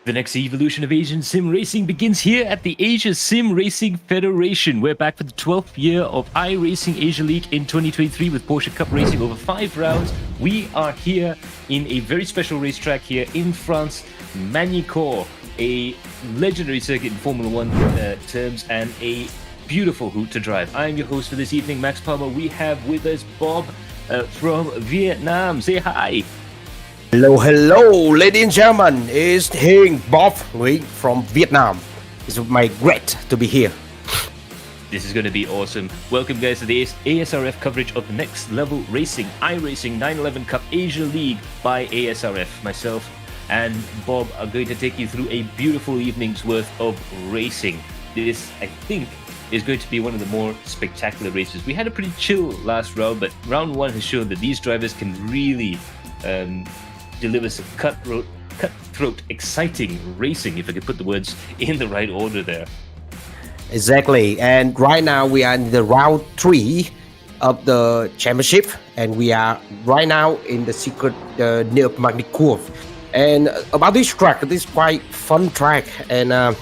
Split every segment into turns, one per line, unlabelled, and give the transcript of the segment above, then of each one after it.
The next evolution of Asian sim racing begins here at the Asia Sim Racing Federation. We're back for the 12th year of iRacing Asia League in 2023 with Porsche Cup racing over 5 rounds. We are here in a very special racetrack here in France, Magny-Cours, a legendary circuit in Formula One terms and a beautiful hoot to drive. I'm your host for this evening, Max Palmer. We have with us Bob from Vietnam. Say hi.
Hello, ladies and gentlemen. It's here Bob from Vietnam. It's my great to be here.
This is going to be awesome. Welcome, guys, to the ASRF coverage of Next Level Racing, iRacing 911 Cup Asia League by ASRF. Myself and Bob are going to take you through a beautiful evening's worth of racing. This, I think, is going to be one of the more spectacular races. We had a pretty chill last round, but round one has shown that these drivers can really deliver some cutthroat, exciting racing, if I could put the words in the right order there.
Exactly. And right now we are in the round 3 of the championship, and we are right now in the secret near Magny-Cours. And about this track, this is quite fun track, and I'm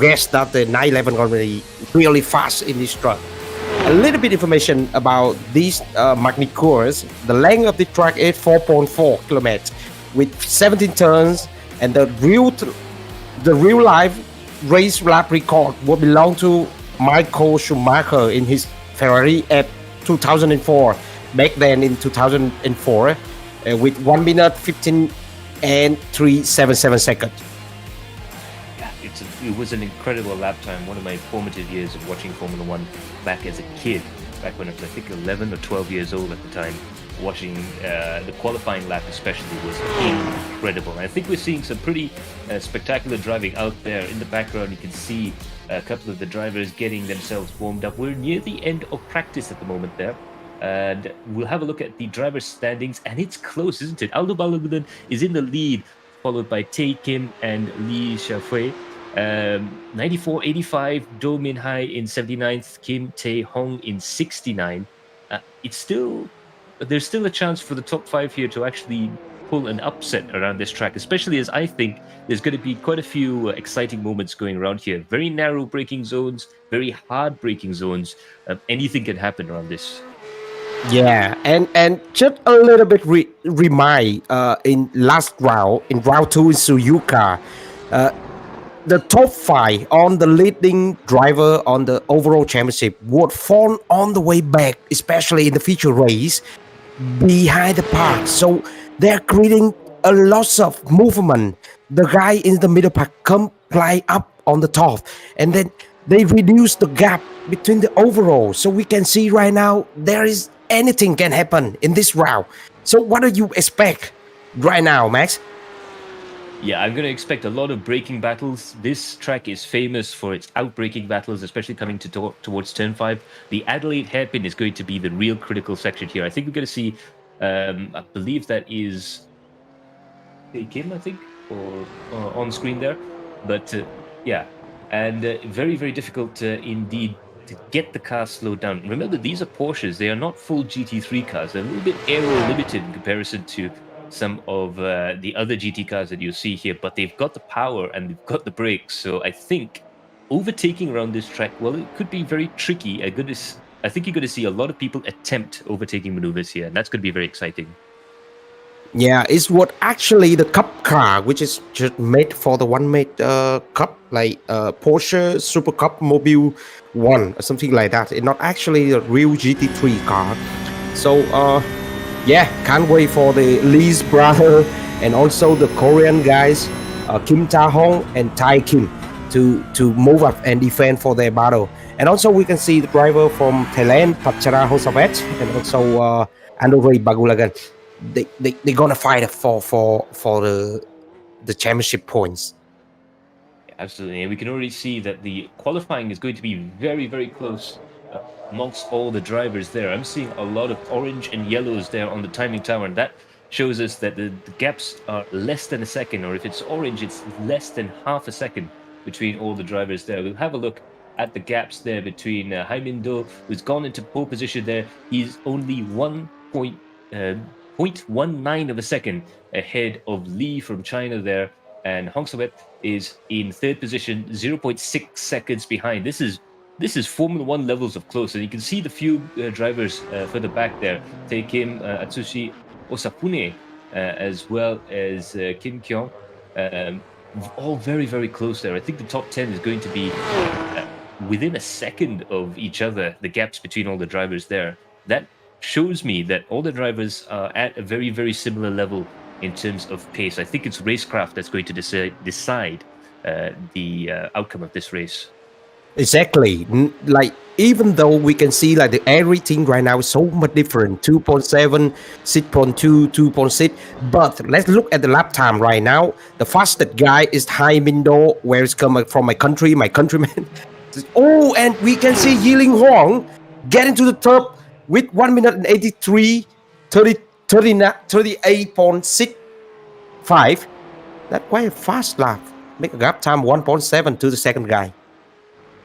guessed that the 911 going to be really fast in this track. A little bit information about this Magny-Cours. The length of the track is 4.4 kilometers with 17 turns, and the real life race lap record will belong to Michael Schumacher in his Ferrari at 2004, back then in 2004, with 1 minute 15 and 377 seconds.
It was an incredible lap time. One of my formative years of watching Formula One back as a kid, back when I was, I think, 11 or 12 years old at the time. Watching the qualifying lap especially was incredible. I think we're seeing some pretty spectacular driving out there. In the background, you can see a couple of the drivers getting themselves warmed up. We're near the end of practice at the moment there. And we'll have a look at the driver's standings, and it's close, isn't it? Aldo Balogun is in the lead, followed by Tae Kim and Lee Xiaofei. 94-85, Do Min Hai in 79th, Kim Tae Hong in 69. There's still a chance for the top 5 here to actually pull an upset around this track, especially as I think there's going to be quite a few exciting moments going around here. Very narrow braking zones, very hard braking zones. Anything can happen around this.
Yeah, and just a little bit remind in last round, in round 2 in Suzuka, the top 5 on the leading driver on the overall championship would fall on the way back, especially in the feature race, behind the pack. So they're creating a lot of movement. The guy in the middle pack come fly up on the top, and then they reduce the gap between the overall. So we can see right now there is anything can happen in this round. So what do you expect right now, Max?
Yeah, I'm going to expect a lot of braking battles. This track is famous for its outbraking battles, especially coming towards turn 5. The Adelaide hairpin is going to be the real critical section here. I think we're going to see, I believe that is Kim, I think, or on screen there. But yeah, and very, very difficult indeed to get the car slowed down. Remember, these are Porsches. They are not full GT3 cars. They're a little bit aero-limited in comparison to some of the other GT cars that you'll see here, but they've got the power and they've got the brakes. So I think overtaking around this track, well, it could be very tricky. I think you're going to see a lot of people attempt overtaking maneuvers here, and that's going to be very exciting.
Yeah, it's what actually the Cup car, which is just made for the one-made Cup, like Porsche Super Cup Mobile 1 or something like that. It's not actually a real GT3 car. So, yeah, can't wait for the Lee's brother and also the Korean guys, Kim Tae Hong and Tae Kim, to move up and defend for their battle. And also we can see the driver from Thailand, Pachara Hosavet, and also Andorei Bagulagan. They're gonna fight for the championship points.
Absolutely, and we can already see that the qualifying is going to be very, very close amongst all the drivers there. I'm seeing a lot of orange and yellows there on the timing tower, and that shows us that the gaps are less than a second, or if it's orange, it's less than half a second between all the drivers there. We'll have a look at the gaps there between Haimindo, who's gone into pole position there. He's only 0.19 of a second ahead of Lee from China there. and Hong Sawet is in third position, 0.6 seconds behind. This is Formula One levels of close, and you can see the few drivers further back there. Take him, Atsushi Osafune, as well as Kim Kyung, um, all very, very close there. I think the top 10 is going to be within a second of each other, the gaps between all the drivers there. That shows me that all the drivers are at a very, very similar level in terms of pace. I think it's racecraft that's going to decide the outcome of this race.
Exactly. Like, even though we can see like the everything right now is so much different, 2.7, 6.2, 2.6, but let's look at the lap time right now. The fastest guy is Hai Mindo, where it's coming from my country, my countryman. Oh, and we can see Yiling Huang getting to the top with 1 minute and 83, 38.65. That's quite a fast lap. Make a lap time 1.7 to the second guy.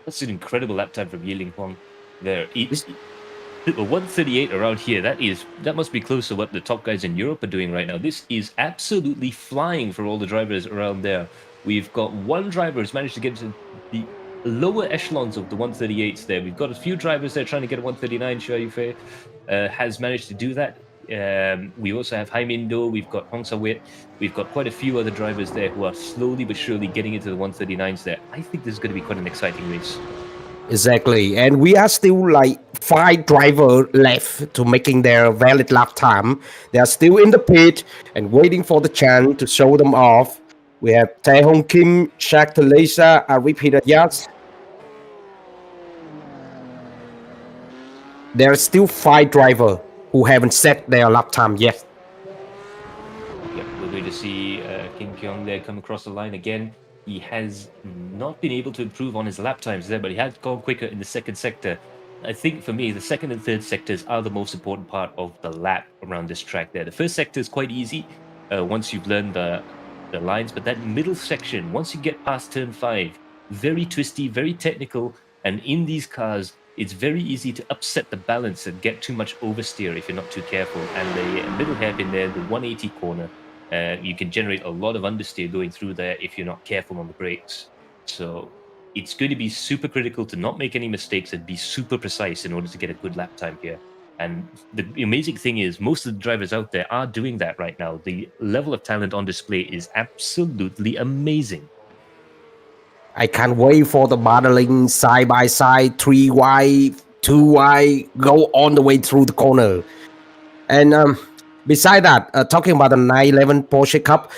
That's an incredible lap time from Yiling Huang there. 138 around here. That must be close to what the top guys in Europe are doing right now. This is absolutely flying for all the drivers around there. We've got one driver who's managed to get to the lower echelons of the 138s there. We've got a few drivers there trying to get a 139. Xue Yufei has managed to do that. We also have Hai Mindo, we've got Hong Sa-wit, we've got quite a few other drivers there who are slowly but surely getting into the 139s there. I think this is going to be quite an exciting race.
Exactly, and we are still like 5 drivers left to making their valid lap time. They are still in the pit and waiting for the chance to show them off. We have Tae Hong Kim, Shak Talesa, Arif Hidayat. There are still 5 drivers who haven't set their lap time yet.
Yep, we're going to see Kim Kyung there come across the line again. He has not been able to improve on his lap times there, but he has gone quicker in the second sector. I think for me, the second and third sectors are the most important part of the lap around this track there. The first sector is quite easy once you've learned the lines, but that middle section, once you get past turn 5, very twisty, very technical, and in these cars, it's very easy to upset the balance and get too much oversteer if you're not too careful. And the middle hairpin there, the 180 corner, you can generate a lot of understeer going through there if you're not careful on the brakes. So it's going to be super critical to not make any mistakes and be super precise in order to get a good lap time here. And the amazing thing is most of the drivers out there are doing that right now. The level of talent on display is absolutely amazing.
I can't wait for the battling side by side, 3Y, 2Y, go all the way through the corner. And beside that, talking about the 911 Porsche Cup,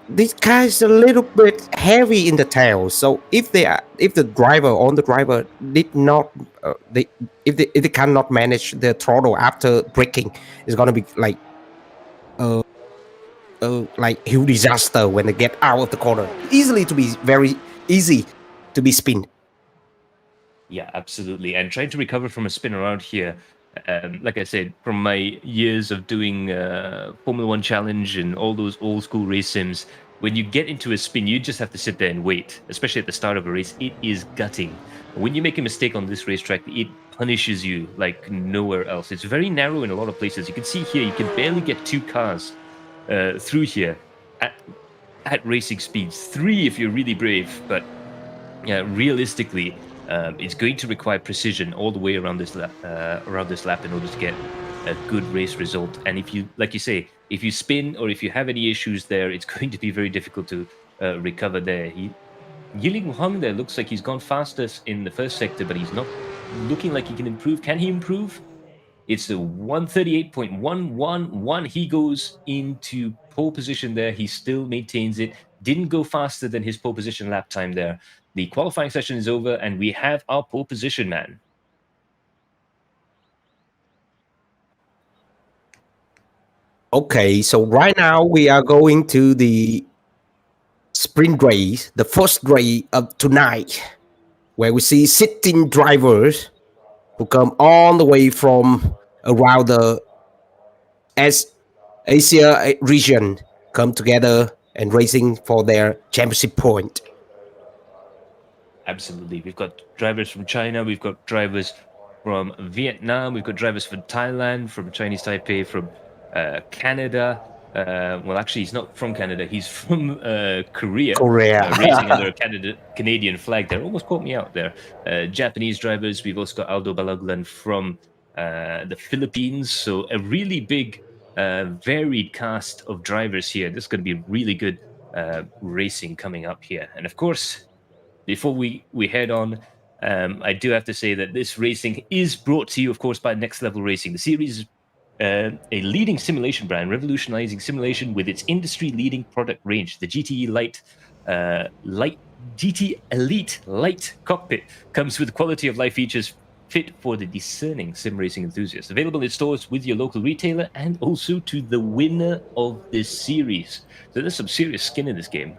this car is a little bit heavy in the tail. So if the driver did not, if they cannot manage the throttle after braking, it's gonna be like huge disaster when they get out of the corner. Very easy to be spinned.
Yeah, absolutely. And trying to recover from a spin around here, like I said, from my years of doing Formula One Challenge and all those old school race sims, when you get into a spin, you just have to sit there and wait, especially at the start of a race. It is gutting. When you make a mistake on this racetrack, it punishes you like nowhere else. It's very narrow in a lot of places. You can see here, you can barely get 2 cars through here at racing speeds. 3 if you're really brave, but realistically, it's going to require precision all the way around this lap in order to get a good race result. And if you, like you say, if you spin or if you have any issues there, it's going to be very difficult to recover there. Yiling Huang there looks like he's gone fastest in the first sector, but he's not looking like he can improve. Can he improve? It's a 138.111. He goes into pole position there. He still maintains it. Didn't go faster than his pole position lap time there. The qualifying session is over, and we have our pole position man.
Okay, so right now we are going to the sprint race, the first race of tonight, where we see 16 drivers who come all the way from around the Asia region, come together and racing for their championship point.
Absolutely. We've got drivers from China, we've got drivers from Vietnam, we've got drivers from Thailand, from Chinese Taipei, from Canada, Well, actually, he's not from Canada. He's from Korea,
Korea.
racing under a Canadian flag there. Almost caught me out there. Japanese drivers. We've also got Aldo Balaglan from the Philippines. So a really big, varied cast of drivers here. This is going to be really good racing coming up here. And of course, before we head on, I do have to say that this racing is brought to you, of course, by Next Level Racing. The series is a leading simulation brand, revolutionizing simulation with its industry-leading product range. The GT Elite Light Cockpit comes with quality of life features fit for the discerning sim racing enthusiast. Available in stores with your local retailer and also to the winner of this series. So there's some serious skin in this game.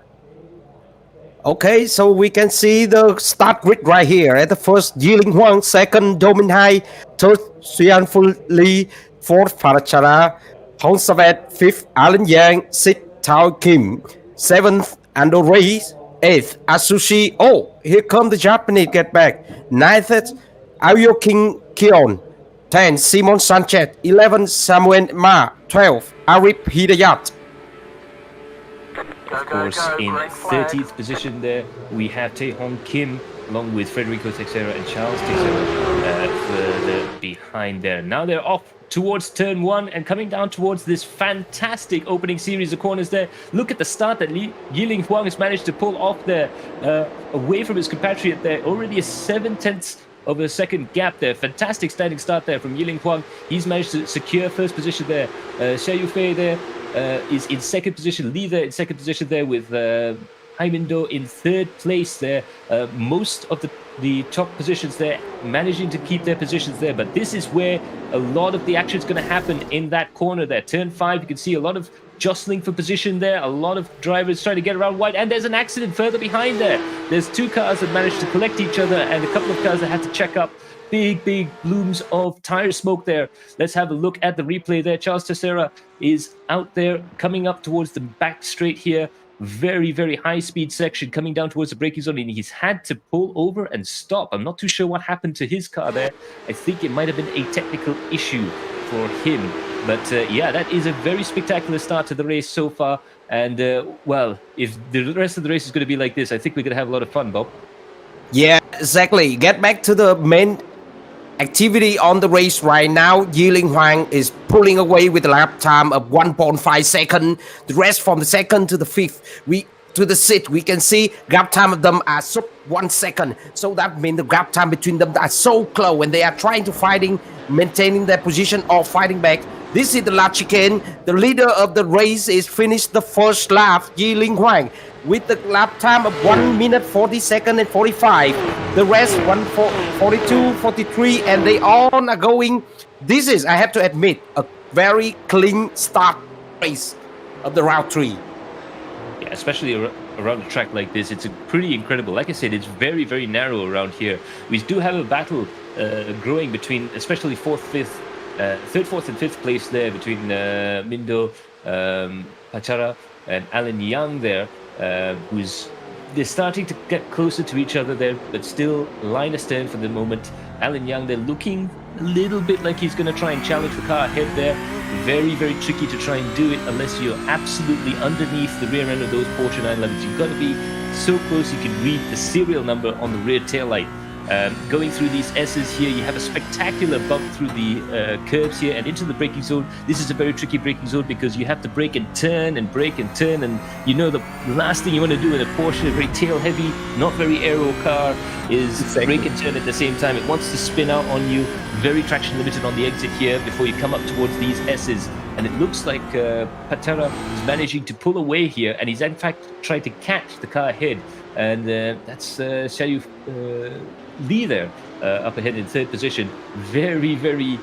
Okay, so we can see the start grid right here. At the first, Yiling Huang, second, Domin Hai, third, Suyan Fu Lee, fourth, Parachara, Hong Savet, fifth, Alan Yang, sixth, Tao Kim, seventh, Ando Reis, eighth, Asushi. Oh, here come the Japanese get back. Ninth, Ayo King Kion, 10, Simon Sanchez, 11, Samuel Ma, 12, Arif Hidayat.
Of course, in 30th position there, we have Tae Hong Kim, along with Federico Teixeira and Charles Teixeira further behind there. Now they're off towards turn one and coming down towards this fantastic opening series of corners there. Look at the start that Yiling Huang has managed to pull off there, away from his compatriot there. Already a 7/10 of a second gap there. Fantastic standing start there from Yiling Huang. He's managed to secure first position there. Xia Yufei there is in second position. Li there in second position there with Haimindo in third place there. Most of the top positions there managing to keep their positions there. But this is where a lot of the action is going to happen in that corner there. Turn 5, you can see a lot of jostling for position there. A lot of drivers trying to get around wide. And there's an accident further behind there. There's two cars that managed to collect each other and a couple of cars that had to check up. Big blooms of tire smoke there. Let's have a look at the replay there. Charles Teixeira is out there coming up towards the back straight here. Very high speed section coming down towards the braking zone, and he's had to pull over and stop. I'm not too sure what happened to his car there. I think it might have been a technical issue for him. But yeah, that is a very spectacular start to the race so far. And well, if the rest of the race is going to be like this, I think we're going to have a lot of fun, Bob.
Yeah, exactly. Get back to the main activity on the race right now. Yiling Huang is pulling away with a lap time of 1.5 seconds. The rest from the second to the fifth, to the sixth, we can see gap time of them are sub 1 second. So that means the gap time between them are so close when they are trying to maintaining their position or fighting back. This is the last chicane. The leader of the race is finished the first lap, Yiling Huang, with the lap time of 1 minute 40 seconds and 45. The rest 42, 43, and they all are going. This is, I have to admit, a very clean start race of the Route 3.
Yeah, especially around a track like this, it's pretty incredible. Like I said, it's very narrow around here. We do have a battle growing between, especially third, fourth, and fifth place there between Mindo, Pachara, and Alan Yang there, they're starting to get closer to each other there, but still line astern for the moment. Alan Yang, they're looking a little bit like he's going to try and challenge the car ahead there. Very tricky to try and do it unless you're absolutely underneath the rear end of those Porsche 911s. You've got to be so close you can read the serial number on the rear taillight. Going through these S's here, you have a spectacular bump through the curves here and into the braking zone. This is a very tricky braking zone because you have to brake and turn, and you know the last thing you want to do in a Porsche, a very tail heavy, not very aero car, is brake and turn at the same time. It wants to spin out on you. Very traction limited on the exit here before you come up towards these S's. And it looks like Patara is managing to pull away here, and he's in fact trying to catch the car ahead. And that's Xiaoyu Li there up ahead in third position. Very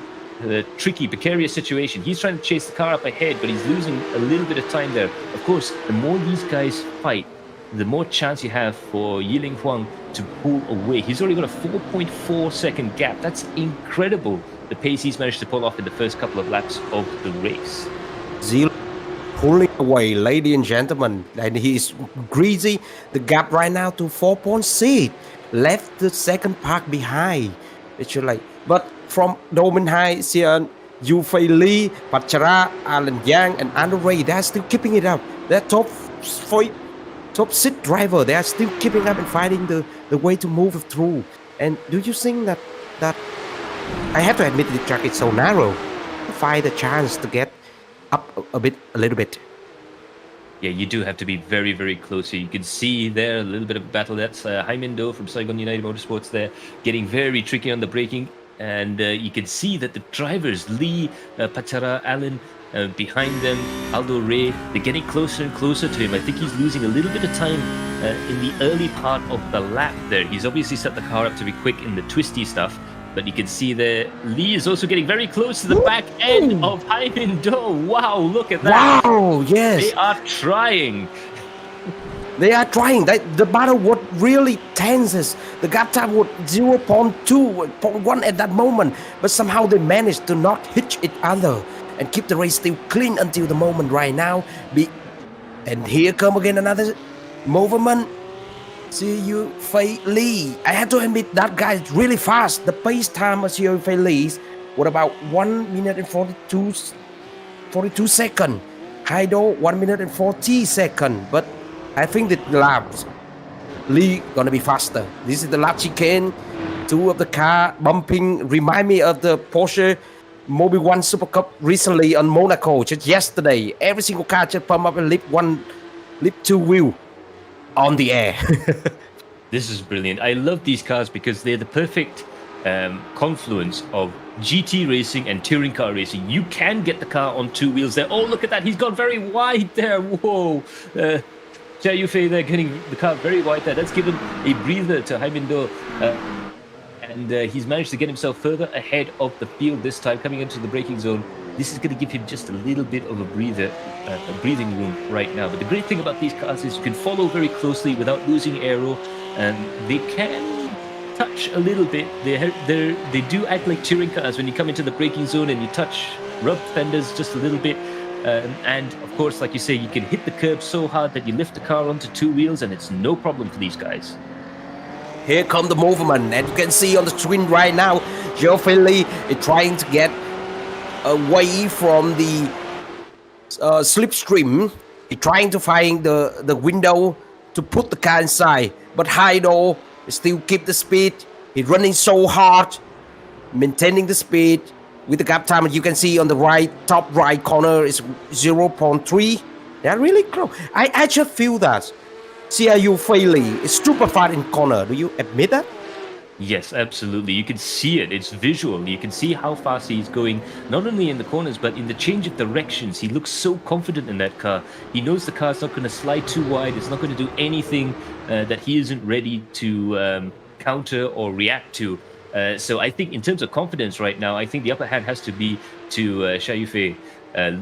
tricky, precarious situation. He's trying to chase the car up ahead, but he's losing a little bit of time there. Of course, the more these guys fight, the more chance you have for Yiling Huang to pull away. He's already got a 4.4 second gap. That's incredible, the pace he's managed to pull off in the first couple of laps of the race.
Zero pulling away, ladies and gentlemen, and he's greasy the gap right now to 4.6. Left the second park behind. It's like, but from Domin Hai, Xian Yu Fei Li, Pachara, Alan Yang, and Andre, they are still keeping it up. They're top 6 driver. They are still keeping up and finding the way to move through. And do you think that I have to admit the track is so narrow? Find a chance to get up a little bit.
Yeah, you do have to be very, very close here. You can see there a little bit of battle. That's Haimin Do from Saigon United Motorsports there, getting very tricky on the braking. And you can see that the drivers, Lee, Pachara, Allen, behind them, Aldo Ray, they're getting closer and closer to him. I think he's losing a little bit of time in the early part of the lap there. He's obviously set the car up to be quick in the twisty stuff. But you can see there, Lee is also getting very close to the back end of Haimin Do. Wow, look at that.
Wow, yes.
They are trying.
They are trying. The battle was really tenses. The gap time was 0.2, 0.1 at that moment. But somehow they managed to not hit each other and keep the race still clean until the moment right now. And here come again another movement. See Yu Fei Li. I have to admit that guy is really fast. The pace time of Yu Fei Li was about 1 minute and 42 seconds. Haido 1 minute and 40 seconds. But I think that the laps Lee gonna be faster. This is the lap chicane. Two of the car bumping remind me of the Porsche Mobile 1 Super Cup recently on Monaco just yesterday. Every single car just pump up and lift two wheel on the air.
This is brilliant. I love these cars because they're the perfect confluence of GT racing and touring car racing. You can get the car on two wheels there. Oh, look at that. He's gone very wide there. Whoa. Jia Yufei there getting the car very wide there. That's given a breather to Haimin Do. And he's managed to get himself further ahead of the field this time, coming into the braking zone. This is going to give him just a little bit of a breathing room right now. But the great thing about these cars is you can follow very closely without losing aero, and they can touch a little bit. They do act like touring cars when you come into the braking zone and you touch rub fenders just a little bit. And of course, like you say, you can hit the curb so hard that you lift the car onto two wheels, and it's no problem for these guys.
Here come the movement, and you can see on the screen right now, Joe Finley is trying to get away from the slipstream. He's trying to find the window to put the car inside, but Haido still keep the speed. He's running so hard, maintaining the speed with the gap time. You can see on the top right corner is 0.3. They're really close. I just feel that CIU Fairley is super fast in corner. Do you admit that?
Yes, absolutely. You can see it. It's visual. You can see how fast he's going, not only in the corners, but in the change of directions. He looks so confident in that car. He knows the car's not going to slide too wide. It's not going to do anything that he isn't ready to counter or react to. So I think in terms of confidence right now, I think the upper hand has to be to Xia Yufei.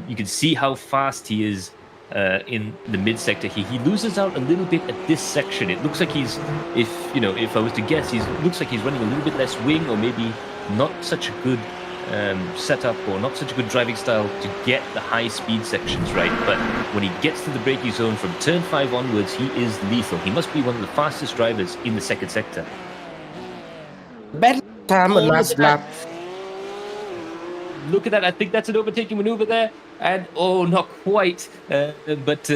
You can see how fast he is in the mid-sector. He loses out a little bit at this section. It looks like if I was to guess, looks like he's running a little bit less wing, or maybe not such a good setup, or not such a good driving style to get the high-speed sections right. But when he gets to the braking zone from turn 5 onwards, he is lethal. He must be one of the fastest drivers in the second sector.
Better time on last lap.
Look at that. I think that's an overtaking maneuver there. And, not quite. But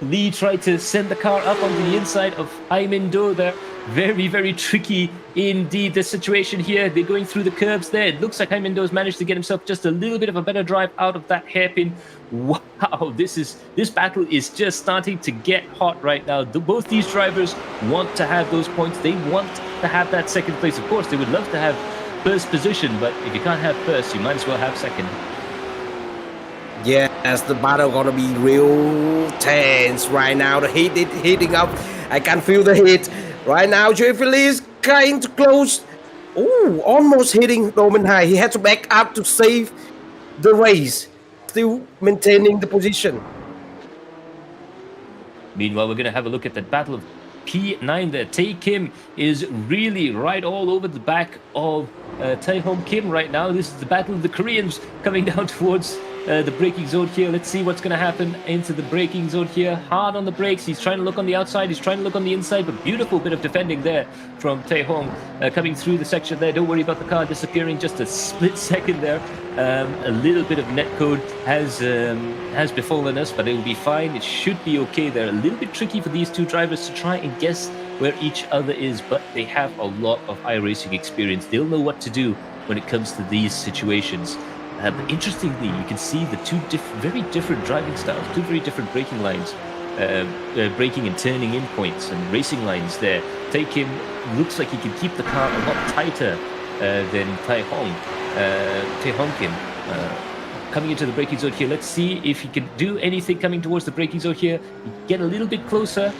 Lee tried to send the car up onto the inside of Haimin Do there. Very, very tricky indeed, the situation here. They're going through the curves there. It looks like Haimin Do's managed to get himself just a little bit of a better drive out of that hairpin. Wow, this battle is just starting to get hot right now. Both these drivers want to have those points. They want to have that second place. Of course, they would love to have first position, but if you can't have first, you might as well have second.
Yes, the battle gonna be real tense right now. The heat is heating up. I can feel the heat right now. Jeffrey is trying to close. Oh, almost hitting Roman High. He had to back up to save the race, still maintaining the position.
Meanwhile, we're going to have a look at the battle of P9 there. Tae Kim is really right all over the back of Tae Hom Kim right now. This is the battle of the Koreans coming down towards the braking zone here. Let's see what's going to happen into the braking zone here. Hard on the brakes. He's trying to look on the outside. He's trying to look on the inside. But beautiful bit of defending there from Tae Hong coming through the section there. Don't worry about the car disappearing. Just a split second there. A little bit of netcode has befallen us, but it will be fine. It should be okay. They're a little bit tricky for these two drivers to try and guess where each other is, but they have a lot of iRacing experience. They'll know what to do when it comes to these situations. But interestingly, you can see the two very different driving styles, two very different braking lines, braking and turning in points and racing lines there. Tae Kim looks like he can keep the car a lot tighter than Tae Hong Kim. Coming into the braking zone here. Let's see if he can do anything coming towards the braking zone here. Get a little bit closer.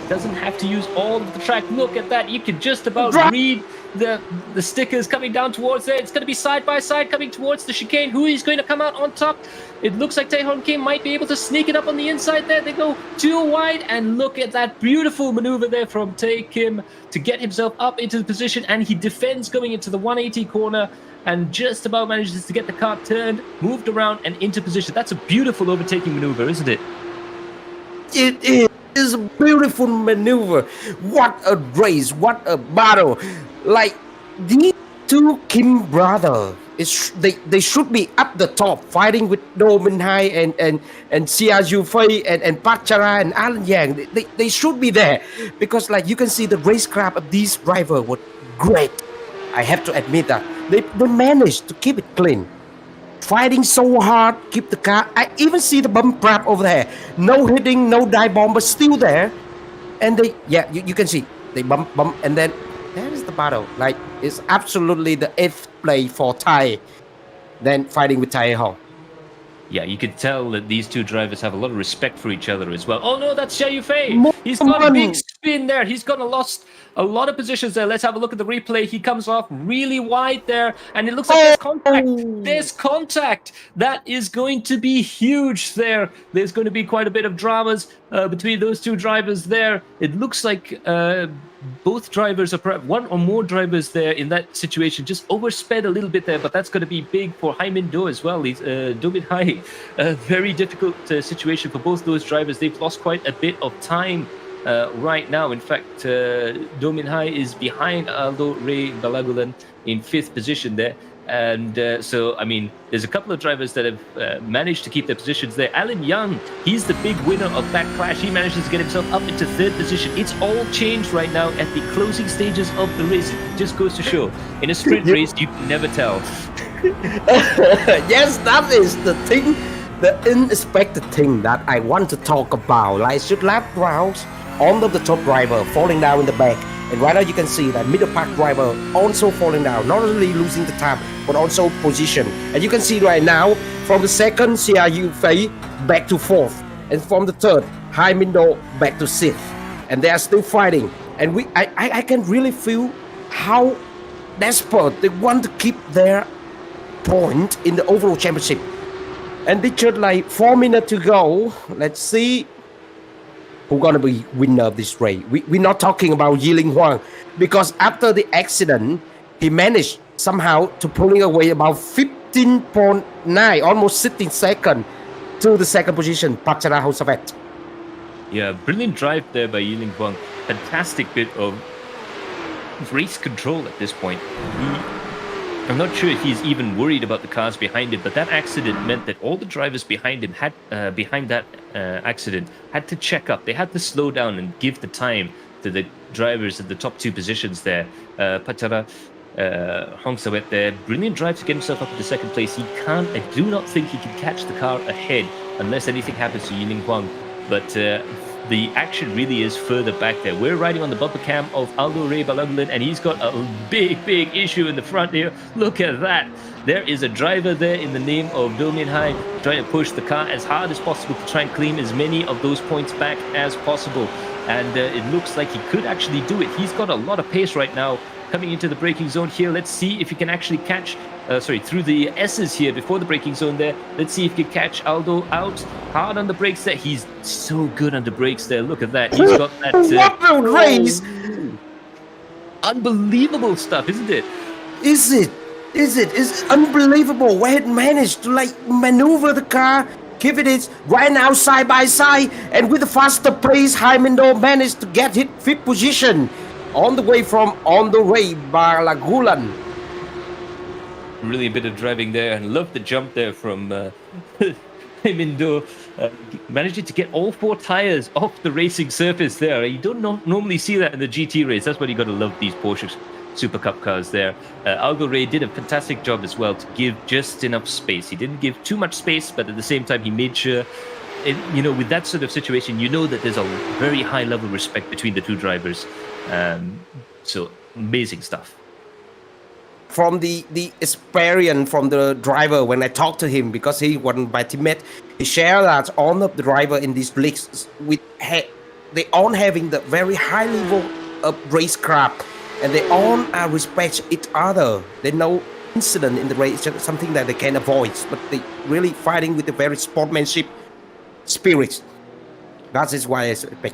Doesn't have to use all of the track. Look at that. You can just about read the stickers coming down towards there. It's going to be side by side coming towards the chicane. Who is going to come out on top? It looks like Tae Hong Kim might be able to sneak it up on the inside there. They go too wide, and look at that beautiful maneuver there from Tae Kim to get himself up into the position, and he defends going into the 180 corner and just about manages to get the car turned, moved around, and into position. That's a beautiful overtaking maneuver, isn't it?
It is a beautiful maneuver. What a race, what a battle. Like, these two Kim brothers, they should be up the top, fighting with Do Min Hai and Sia Yu Fei and Park Chara and Alan Yang. They should be there, because like you can see the racecraft of these drivers were great. I have to admit that. They managed to keep it clean. Fighting so hard, keep the car. I even see the bump trap over there. No hitting, no dive bomb, but still there. And you can see they bump, and then there is the battle. Like, it's absolutely the 8th play for Thai. Then fighting with Tae Hong.
Yeah, you could tell that these two drivers have a lot of respect for each other as well. Oh no, that's Xia Yufei. He's got a big spin there. He's gonna lost a lot of positions there. Let's have a look at the replay. He comes off really wide there, and it looks like there's contact. There's contact. That is going to be huge there. There's going to be quite a bit of dramas between those two drivers there. It looks like both drivers, or one or more drivers there in that situation, just oversped a little bit there, but that's going to be big for Hai Min Do as well. He's Do Min Hai, a very difficult situation for both those drivers. They've lost quite a bit of time right now. In fact, Do Min Hai is behind Aldo Ray Balagulan in 5th position there. And so, I mean, there's a couple of drivers that have managed to keep their positions there. Alan Young, he's the big winner of that clash. He manages to get himself up into 3rd position. It's all changed right now at the closing stages of the race. It just goes to show, in a sprint race, you can never tell.
Yes, that is the thing, the unexpected thing that I want to talk about. Like, should lap rounds, all of the top driver falling down in the back. And right now you can see that middle pack driver also falling down, not only losing the time, but also position. And you can see right now, from the 2nd, Sia Yu Fei back to 4th. And from the 3rd, Hai Min Do back to 6th. And they are still fighting. And I can really feel how desperate they want to keep their point in the overall championship. And they just like 4 minutes to go. Let's see who's gonna be winner of this race. We're not talking about Yiling Huang, because after the accident, he managed somehow to pulling away about 15.9, almost 16 seconds to the 2nd position, Pachara Housavet.
Yeah, brilliant drive there by Yiling Huang. Fantastic bit of race control at this point. I'm not sure if he's even worried about the cars behind him, but that accident meant that all the drivers behind him behind that accident had to check up. They had to slow down and give the time to the drivers at the top 2 positions there. Pachara Hong Sawet there, brilliant drive to get himself up to 2nd place. I do not think he can catch the car ahead unless anything happens to Yiling Huang. But the action really is further back there. We're riding on the bumper cam of Aldo Ray Balagulan, and he's got a big issue in the front here. Look at that. There is a driver there in the name of Do Min Hai trying to push the car as hard as possible to try and claim as many of those points back as possible. And it looks like he could actually do it. He's got a lot of pace right now coming into the braking zone here. Let's see if he can actually catch, through the S's here before the braking zone there. Let's see if he can catch Aldo out. Hard on the brakes there. He's so good on the brakes there. Look at that. He's got that.
What a race!
Unbelievable stuff, isn't it?
Is it? It's unbelievable where it managed to like maneuver the car, keep it is right now side by side, and with the faster pace, Jaimendo managed to get hit fifth position on the way from on the way Balagulan.
Really a bit of driving there, and love the jump there from Mindo. Managing to get all four tires off the racing surface there. You don't normally see that in the GT race. That's why you got to love these Porsche Super Cup cars there. Aldo Ray did a fantastic job as well to give just enough space. He didn't give too much space, but at the same time, he made sure, with that sort of situation, you know that there's a very high level of respect between the two drivers. So amazing stuff.
From the experience from the driver, when I talked to him, because he wasn't my teammate, he shared that all of the driver in these leagues they all having the very high level of racecraft, and they all respect each other. They know incident in the race, just something that they can avoid, but they really fighting with a very sportsmanship spirit. That is why I respect.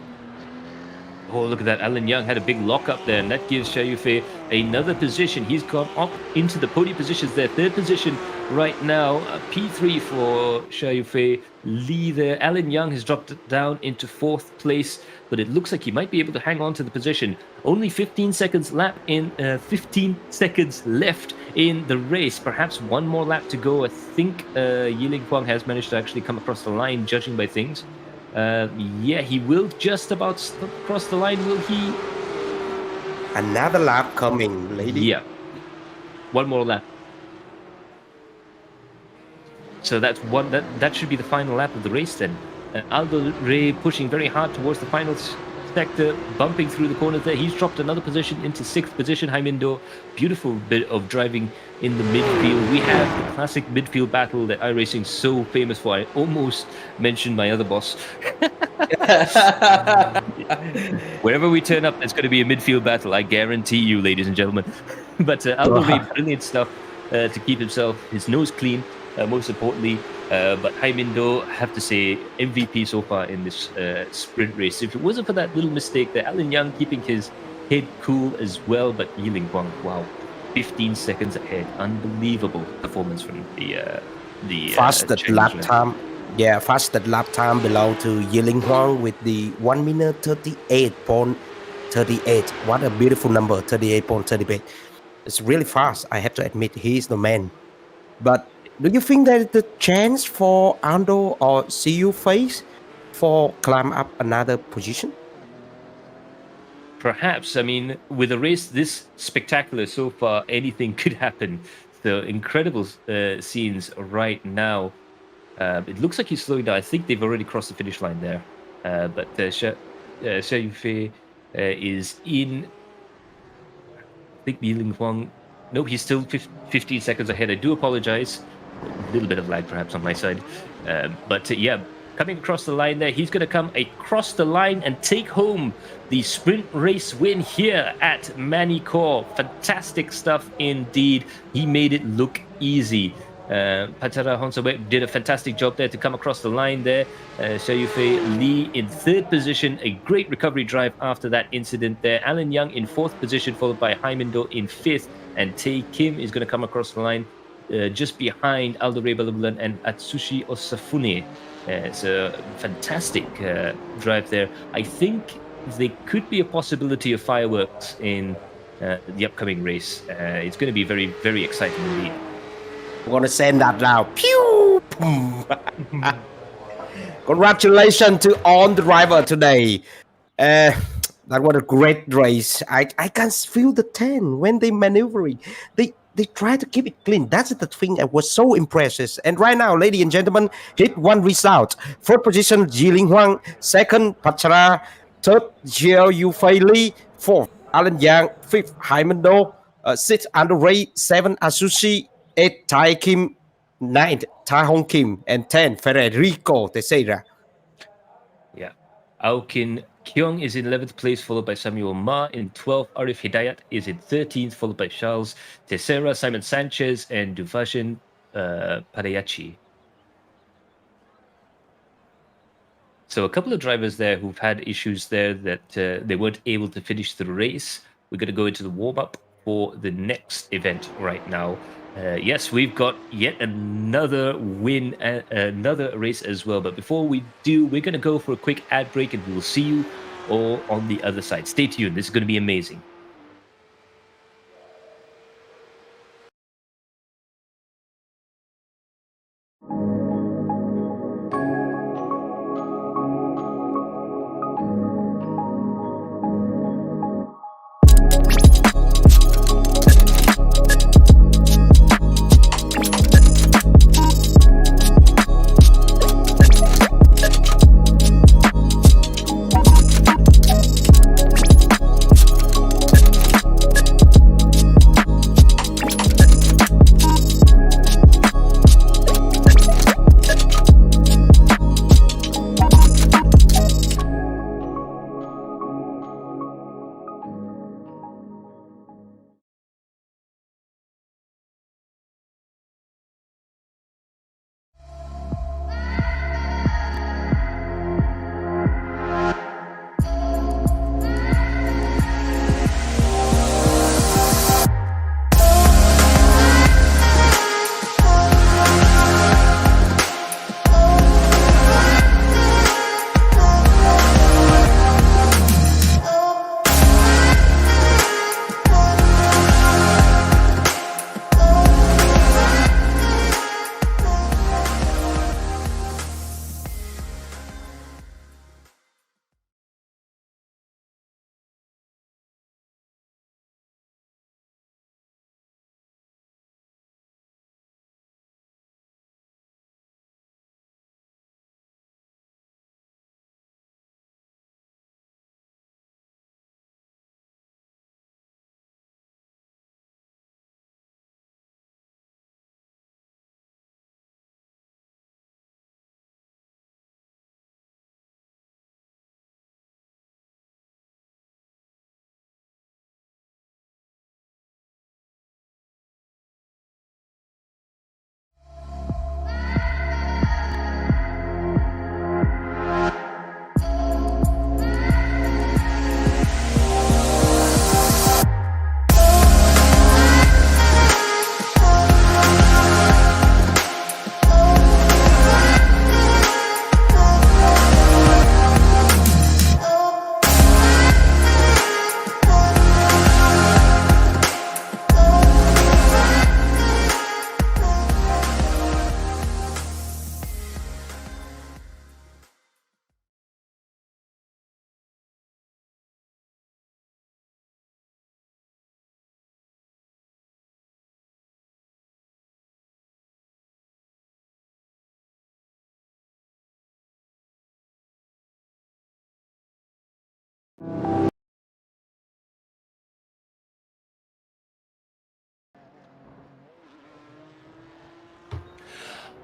Oh, look at that. Alan Young had a big lock up there, and that gives Xiaoyufei another position. He's gone up into the podium positions there. Third position right now. P3 for Xiaoyufei. Lee there. Alan Young has dropped down into fourth place, but it looks like he might be able to hang on to the position. Only 15 seconds left in the race. Perhaps one more lap to go. I think Yiling Huang has managed to actually come across the line, judging by things. Yeah, he will just about cross the line, will he?
Another lap coming, lady.
Yeah. One more lap. So that's one. That should be the final lap of the race then. Aldo Ray pushing very hard towards the final sector, bumping through the corners there. He's dropped another position into sixth position. Jaimindo, beautiful bit of driving in the midfield. We have the classic midfield battle that iRacing is so famous for. I almost mentioned my other boss. Wherever we turn up, there's going to be a midfield battle. I guarantee you, ladies and gentlemen. But Aldo Ray, brilliant stuff to keep his nose clean, most importantly. But Jaimindo, I have to say, MVP so far in this sprint race. If it wasn't for that little mistake there, Alan Young keeping his head cool as well, but Yiling Huang, wow, 15 seconds ahead. Unbelievable performance from the
fastest lap time. Yeah, fastest lap time belong to Yiling Huang with the 1 minute 38.38. What a beautiful number, 38.38. It's really fast. I have to admit, he's the man. But do you think there is the chance for Aldo or Xiaoyufei for climb up another position?
Perhaps. I mean, with a race this spectacular so far, anything could happen. So incredible scenes right now. It looks like he's slowing down. I think they've already crossed the finish line there. But Xiaoyufei is in. I think Yiling Huang. Nope, he's still 15 seconds ahead. I do apologize. A little bit of lag perhaps on my side. But yeah, coming across the line there, he's going to come across the line and take home the sprint race win here at Magny-Cours. Fantastic stuff indeed. He made it look easy. Patara Honsawe did a fantastic job there to come across the line there. Xiaoyufei Lee in third position, a great recovery drive after that incident there. Alan Young in fourth position, followed by Jaimindo in fifth, and Tae Kim is going to come across the line just behind Aldo Ray Balabulan and Atsushi Osafune. It's a fantastic drive there. I think there could be a possibility of fireworks in the upcoming race. It's going to be very, very exciting indeed.
I'm going to send that now. Pew! Congratulations to all the driver today. That was a great race. I can feel the 10 when they maneuvering. They try to keep it clean. That's the thing that was so impressive. And right now, ladies and gentlemen, hit one result. First position, Yiling Huang. Second, Pachara. Third, Xiaoyufei Lee. Fourth, Alan Yang. Fifth, Jaimindo. Sixth, Aldo Ray. Seven, Asushi. Eight, Tae Kim. Ninth, Tai Hong Kim. And 10, Federico Teixeira.
Yeah. Aokin Kyung is in 11th place, followed by Samuel Ma. In 12th, Arif Hidayat is in 13th, followed by Charles Teixeira, Simon Sanchez, and Duvashin Parayachi. So a couple of drivers there who've had issues there that they weren't able to finish the race. We're going to go into the warm-up. for the next event right now. Yes, we've got yet another win, another race as well. But before we do, we're going to go for a quick ad break and we will see you all on the other side. Stay tuned. This is going to be amazing.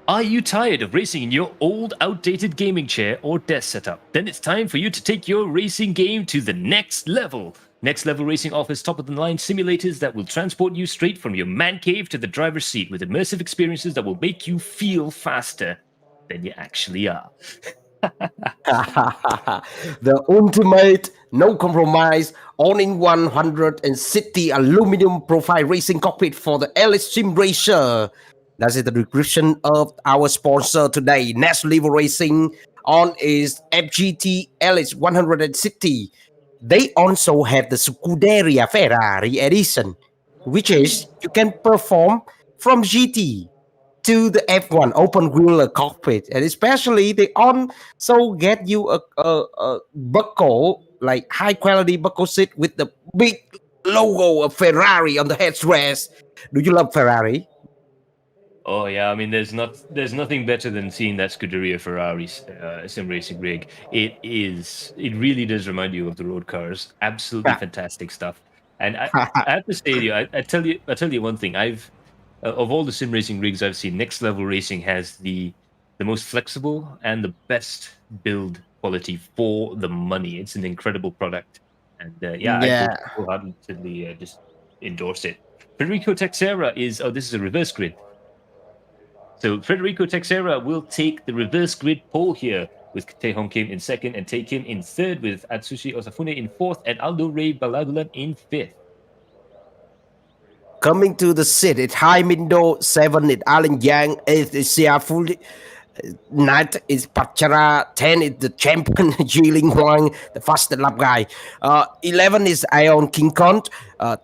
Are you tired of racing in your old, outdated gaming chair or desk setup? Then it's time for you to take your racing game to the next level. Next Level Racing offers top of the line simulators that will transport you straight from your man cave to the driver's seat with immersive experiences that will make you feel faster than you actually are.
The ultimate, no compromise, all in 160 aluminum profile racing cockpit for the elite sim racer. That is the description of our sponsor today, Next Level Racing, on its FGT Elite 160. They also have the Scuderia Ferrari edition, which is you can perform from GT to the F1 open wheel cockpit, and especially they also get you a buckle, like high quality buckle seat with the big logo of Ferrari on the headrest. Do you love Ferrari?
Oh yeah, I mean, there's nothing better than seeing that Scuderia Ferrari sim racing rig. It really does remind you of the road cars. Absolutely fantastic stuff. And I have to say to you, I tell you one thing. Of all the sim racing rigs I've seen, Next Level Racing has the most flexible and the best build quality for the money. It's an incredible product, and yeah, I
Yeah.
wholeheartedly just endorse it. Federico Texera is this is a reverse grid. So Federico Texera will take the reverse grid pole here with Taehong Kim in second and Tae Kim in third with Atsushi Osafune in fourth and Aldo Ray Balagulan in fifth.
Coming to the seat, it's Hai Mindo. 7 is Alan Yang. 8 is Sia Fully. 9 is Pachara. 10 is the champion Jiling Huang, the fastest lap guy. 11 is Ion King Kong.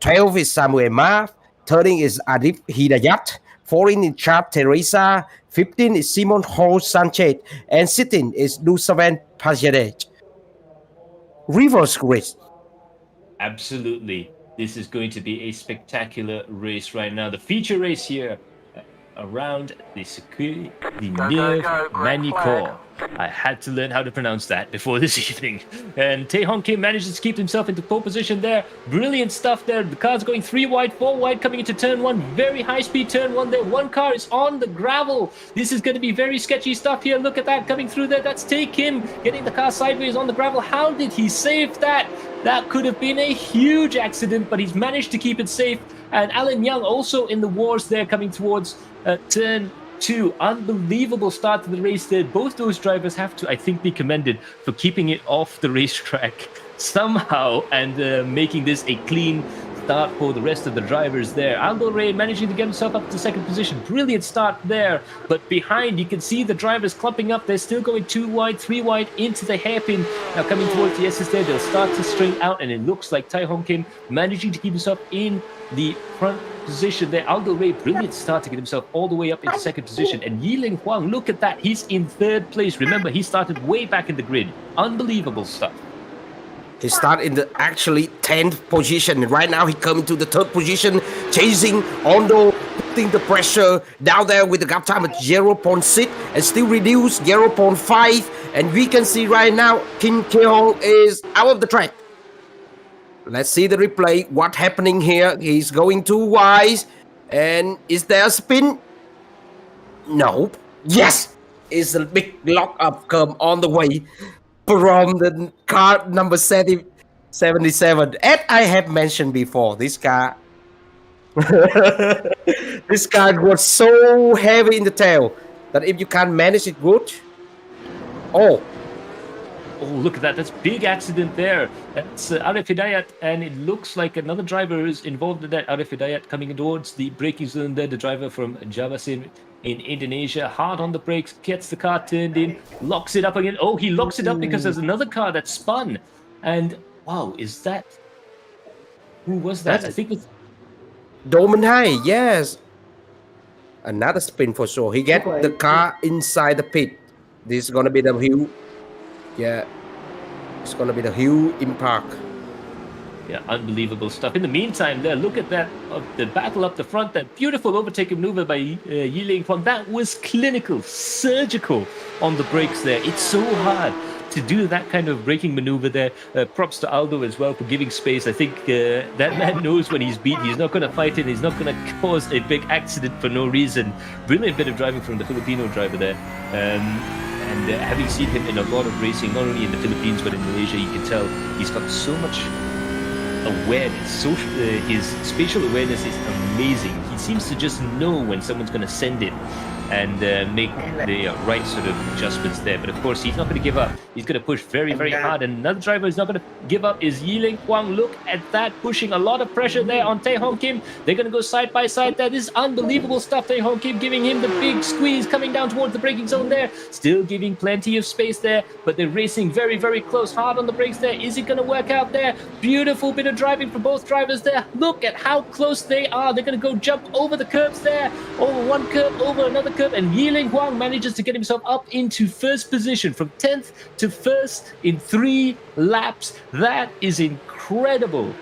12 is Samuel Ma. 13 is Adib Hidayat. 14 is Chad Teresa. 15 is Simon Ho Sanchez. And 16 is Lusavan Pajadet. Reverse race.
Absolutely. This is going to be a spectacular race right now. The feature race here around the circuit, the Magny-Cours. I had to learn how to pronounce that before this evening. And Tae Hong Kim manages to keep himself into pole position there. Brilliant stuff there. The car's going 3 wide, 4 wide, coming into turn 1. Very high speed turn 1 there. One car is on the gravel. This is going to be very sketchy stuff here. Look at that coming through there. That's Tae Kim getting the car sideways on the gravel. How did he save that? That could have been a huge accident, but he's managed to keep it safe. And Alan Young also in the wars there coming towards turn 2. Unbelievable start to the race there. Both those drivers have to, I think, be commended for keeping it off the racetrack somehow and making this a clean start for the rest of the drivers there. Aldo Ray managing to get himself up to second position. Brilliant start there. But behind, you can see the drivers clumping up. They're still going 2 wide, 3 wide into the hairpin. Now coming towards the SS there, they'll start to string out, and it looks like Tai Hong Kim managing to keep himself in the front position there. Aldo Ray, brilliant start to get himself all the way up into second position. And Yiling Huang, look at that. He's in 3rd place. Remember, he started way back in the grid. Unbelievable stuff.
He started in the actually 10th position. And right now he coming to the 3rd position, chasing Ondo, putting the pressure down there with the gap time at 0.6 and still reduce 0.5. And we can see right now Kim Keong is out of the track. Let's see the replay. What happening here? He's going too wide. And is there a spin? No. Yes! It's a big lock-up come on the way from the car number 77. As I have mentioned before, this car this car was so heavy in the tail that if you can't manage it good, oh,
look at that. That's big accident there. That's Arif Hidayat, and it looks like another driver is involved in that. Arif Hidayat coming towards the braking zone there, the driver from Javasin in Indonesia. Hard on the brakes, gets the car turned in, locks it up again. Oh, he locks it up because there's another car that spun. And wow, is that... Who was that? I think it's...
Doman Hai, yes. Another spin for sure. He get the car inside the pit. This is gonna be the huge... Yeah, it's gonna be the huge impact.
Yeah, unbelievable stuff. In the meantime, there, look at that, the battle up the front, that beautiful overtaking maneuver by Yiling Huang. That was clinical, surgical on the brakes there. It's so hard to do that kind of braking maneuver there. Props to Aldo as well for giving space. I think that man knows when he's beat. He's not going to fight it. He's not going to cause a big accident for no reason. Brilliant bit of driving from the Filipino driver there. And having seen him in a lot of racing, not only in the Philippines but in Malaysia, you can tell he's got so much awareness. His spatial awareness is amazing. He seems to just know when someone's going to send it and make the right sort of adjustments there. But of course, he's not going to give up. He's going to push very, very hard. And another driver who's not going to give up is Yiling Huang. Look at that, pushing a lot of pressure there on Tae Hong Kim. They're going to go side by side there. This is unbelievable stuff. Tae Hong Kim giving him the big squeeze, coming down towards the braking zone there. Still giving plenty of space there, but they're racing very, very close. Hard on the brakes there. Is it going to work out there? Beautiful bit of driving for both drivers there. Look at how close they are. They're going to go jump over the curbs there. Over one curb, over another curb. And Yiling Huang manages to get himself up into 1st position from 10th to 1st in 3 laps. That is incredible.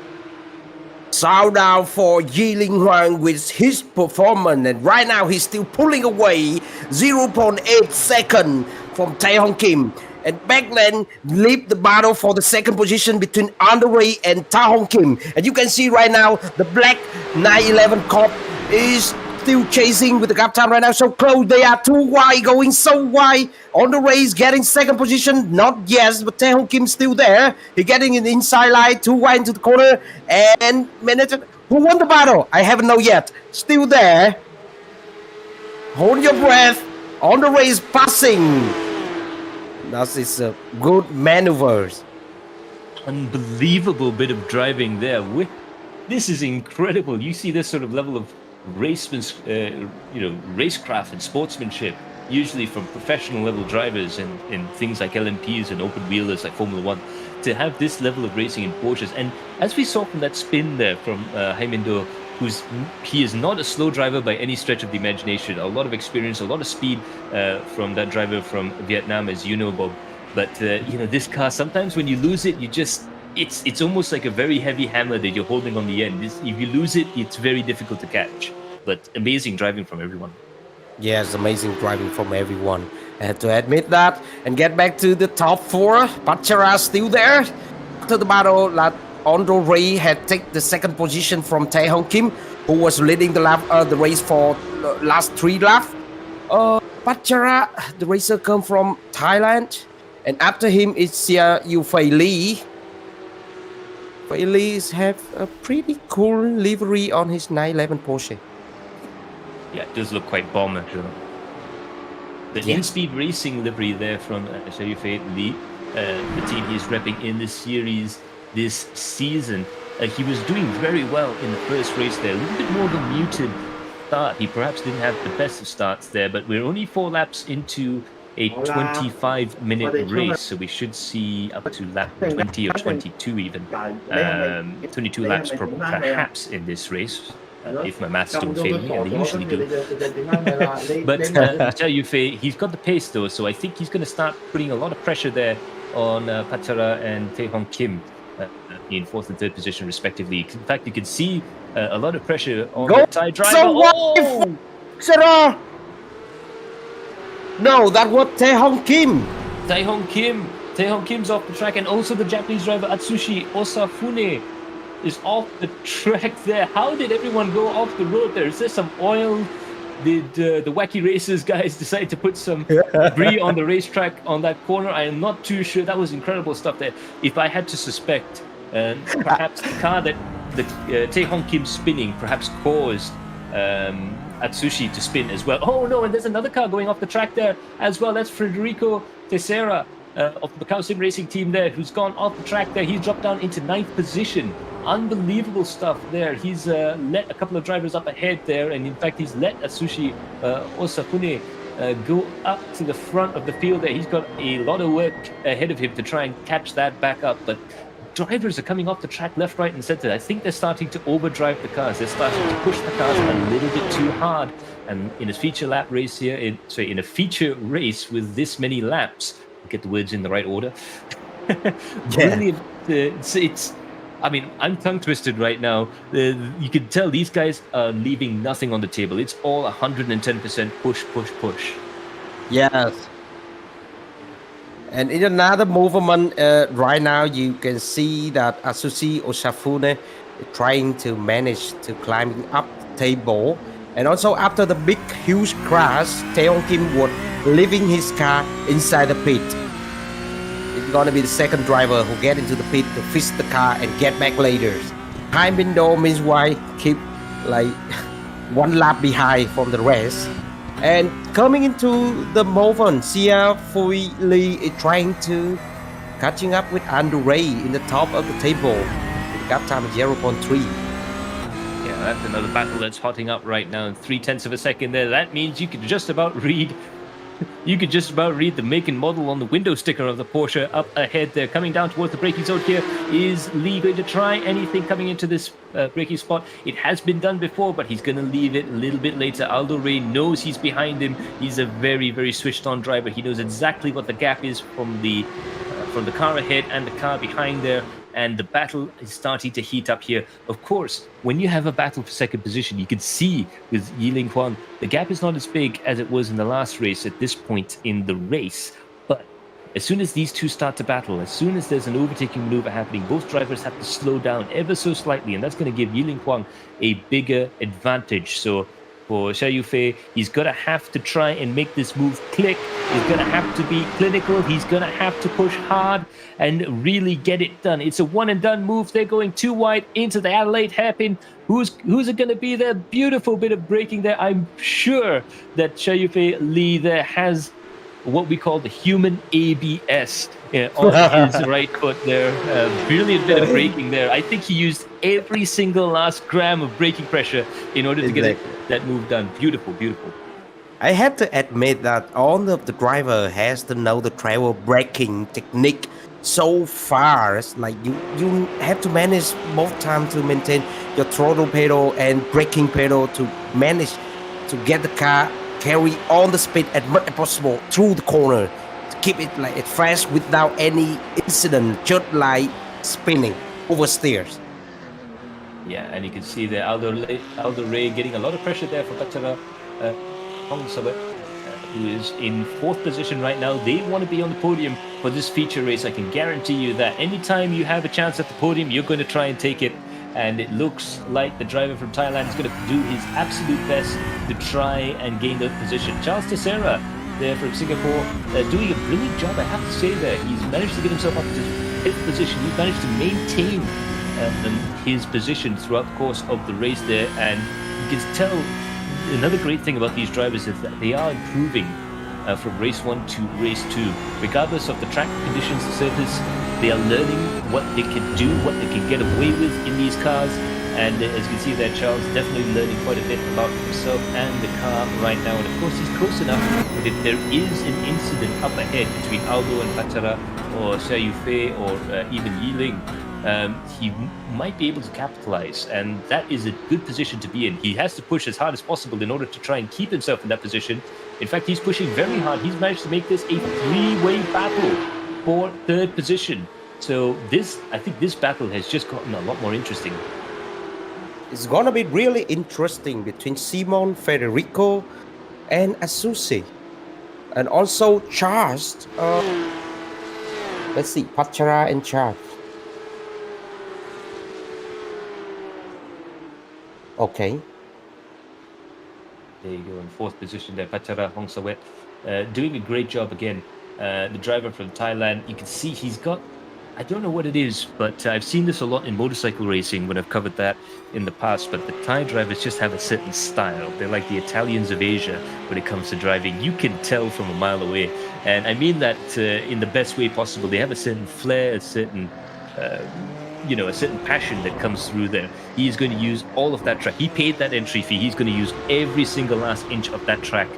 Shout out for Yiling Huang with his performance, and right now he's still pulling away 0.8 second from Tae Hong Kim. And Backland lead the battle for the 2nd position between Andre and Tae Hong Kim. And you can see right now the black 911 Corp is still chasing with the gap time right now, so close. They are too wide, going so wide on the race, getting 2nd position. Not yes, but Tae Hong Kim still there. He getting in the inside line, too wide into the corner. And who won the battle? I haven't know yet. Still there. Hold your breath. On the race, passing. That is a good maneuvers.
Unbelievable bit of driving there. This is incredible. You see this sort of level of racecraft and sportsmanship, usually from professional level drivers in things like LMPs and open wheelers like Formula One, to have this level of racing in Porsches. And as we saw from that spin there from Jaimindo, he is not a slow driver by any stretch of the imagination. A lot of experience, a lot of speed from that driver from Vietnam, as you know, Bob. But this car, sometimes when you lose it, it's almost like a very heavy hammer that you're holding on the end. If you lose it, it's very difficult to catch. But amazing driving from everyone.
Yes, amazing driving from everyone. I have to admit that. And get back to the top four. Pachara still there. After the battle, Andrew Ray had taken the second position from Tae Hong Kim, who was leading the race for the last 3 laps. Pachara, the racer, come from Thailand. And after him is Xia Yufei Lee. Fei Lee have a pretty cool livery on his 911 Porsche.
Yeah, it does look quite bomber. The in-speed racing livery there from Xia Yufei Lee, the team he's repping in this series this season. He was doing very well in the first race there. A little bit more of a muted start. He perhaps didn't have the best of starts there, but we're only 4 laps into a 25-minute race, so we should see up to lap 20 or 22 even. 22 laps perhaps in this race, if my maths don't fail me, and they usually do. But Xia Yufei, he's got the pace though, so I think he's going to start putting a lot of pressure there on Pachara and Tae Hong Kim in 4th and 3rd position respectively. In fact, you can see a lot of pressure on the Thai driver.
Sarah! No, that was Tae Hong Kim.
Tae Hong Kim's off the track, and also the Japanese driver Atsushi Osafune is off the track there. How did everyone go off the road there? Is there some oil? Did the wacky racers guys decide to put some debris on the racetrack on that corner? I am not too sure. That was incredible stuff there. If I had to suspect, perhaps the car that Tae Hong Kim spinning perhaps caused Atsushi to spin as well. Oh no, and there's another car going off the track there as well. That's Federico Teixeira of the Macau Sim Racing team there, who's gone off the track there. He's dropped down into 9th position. Unbelievable stuff there. He's let a couple of drivers up ahead there, and in fact he's let Atsushi Osafune go up to the front of the field there. He's got a lot of work ahead of him to try and catch that back up, but drivers are coming off the track left, right, and center. I think they're starting to overdrive the cars. They're starting to push the cars a little bit too hard. And in a feature lap race here, in a feature race with this many laps, get the words in the right order. Brilliant. I mean, I'm tongue twisted right now. You can tell these guys are leaving nothing on the table. It's all 110% push, push, push.
Yes. And in another movement, right now you can see that Atsushi Osafune is trying to manage to climb up the table. And also after the big, huge crash, Tae Hong Kim was leaving his car inside the pit. It's gonna be the second driver who get into the pit to fix the car and get back later. Jaimindo, meanwhile, keep like 1 lap behind from the rest. And coming into the movement, Xia Fui Lee is trying to catching up with Andrew Ray in the top of the table. The gap time is 0.3.
Yeah, that's another battle that's hotting up right now. 0.3 of a second there. That means you could just about read the make and model on the window sticker of the Porsche up ahead there. Coming down towards the braking zone here. Is Lee going to try anything coming into this braking spot? It has been done before, but he's going to leave it a little bit later. Aldo Ray knows he's behind him. He's a very, very switched on driver. He knows exactly what the gap is from the car ahead and the car behind there. And the battle is starting to heat up here. Of course, when you have a battle for second position, you can see with Yiling Huang, the gap is not as big as it was in the last race at this point in the race. But as soon as these two start to battle, as soon as there's an overtaking maneuver happening, both drivers have to slow down ever so slightly. And that's going to give Yiling Huang a bigger advantage. So for Xia Yufei, he's going to have to try and make this move click. He's going to have to be clinical. He's going to have to push hard and really get it done. It's a one and done move. They're going too wide into the Adelaide hairpin. Who's it going to be there? Beautiful bit of braking there. I'm sure that Xia Yufei Lee there has what we call the human ABS on his right foot there. Brilliant bit of braking there. I think he used every single last gram of braking pressure in order to get
Exactly.
that move done. Beautiful, beautiful.
I have to admit that all of the driver has to know the travel braking technique so fast. Like you have to manage both time to maintain your throttle pedal and braking pedal to manage to get the car carry all the speed as much as possible through the corner to keep it like it fresh without any incident, just like spinning oversteers.
Yeah, and you can see the Aldo Ray getting a lot of pressure there for Bhattara Hongsabat, who is in 4th position right now. They want to be on the podium for this feature race. I can guarantee you that anytime you have a chance at the podium, you're going to try and take it. And it looks like the driver from Thailand is going to do his absolute best to try and gain that position. Charles Teixeira there from Singapore doing a brilliant job, I have to say there. He's managed to get himself up to 5th position. He's managed to maintain his position throughout the course of the race there. And you can tell another great thing about these drivers is that they are improving from race 1 to race 2. Regardless of the track conditions, the surface, they are learning what they can do, what they can get away with in these cars. And as you can see there, Charles definitely learning quite a bit about himself and the car right now. And of course, he's close enough that if there is an incident up ahead between Aldo and Bhattara or Xia Yufei or even Yiling, he might be able to capitalize, and that is a good position to be in. He has to push as hard as possible in order to try and keep himself in that position. In fact, he's pushing very hard. He's managed to make this a 3-way battle for 3rd position. So I think this battle has just gotten a lot more interesting.
It's gonna be really interesting between Simon, Federico, and Asusi, and also Charles. Let's see, Bhattara and Charles. Okay.
There you go, in 4th position there, Bhattara Hongsawet, doing a great job again. The driver from Thailand, you can see he's got, I don't know what it is, but I've seen this a lot in motorcycle racing when I've covered that in the past, but the Thai drivers just have a certain style. They're like the Italians of Asia when it comes to driving. You can tell from a mile away. And I mean that in the best way possible. They have a certain flair, a certain a certain passion that comes through there. He's going to use all of that track. He paid that entry fee. He's going to use every single last inch of that track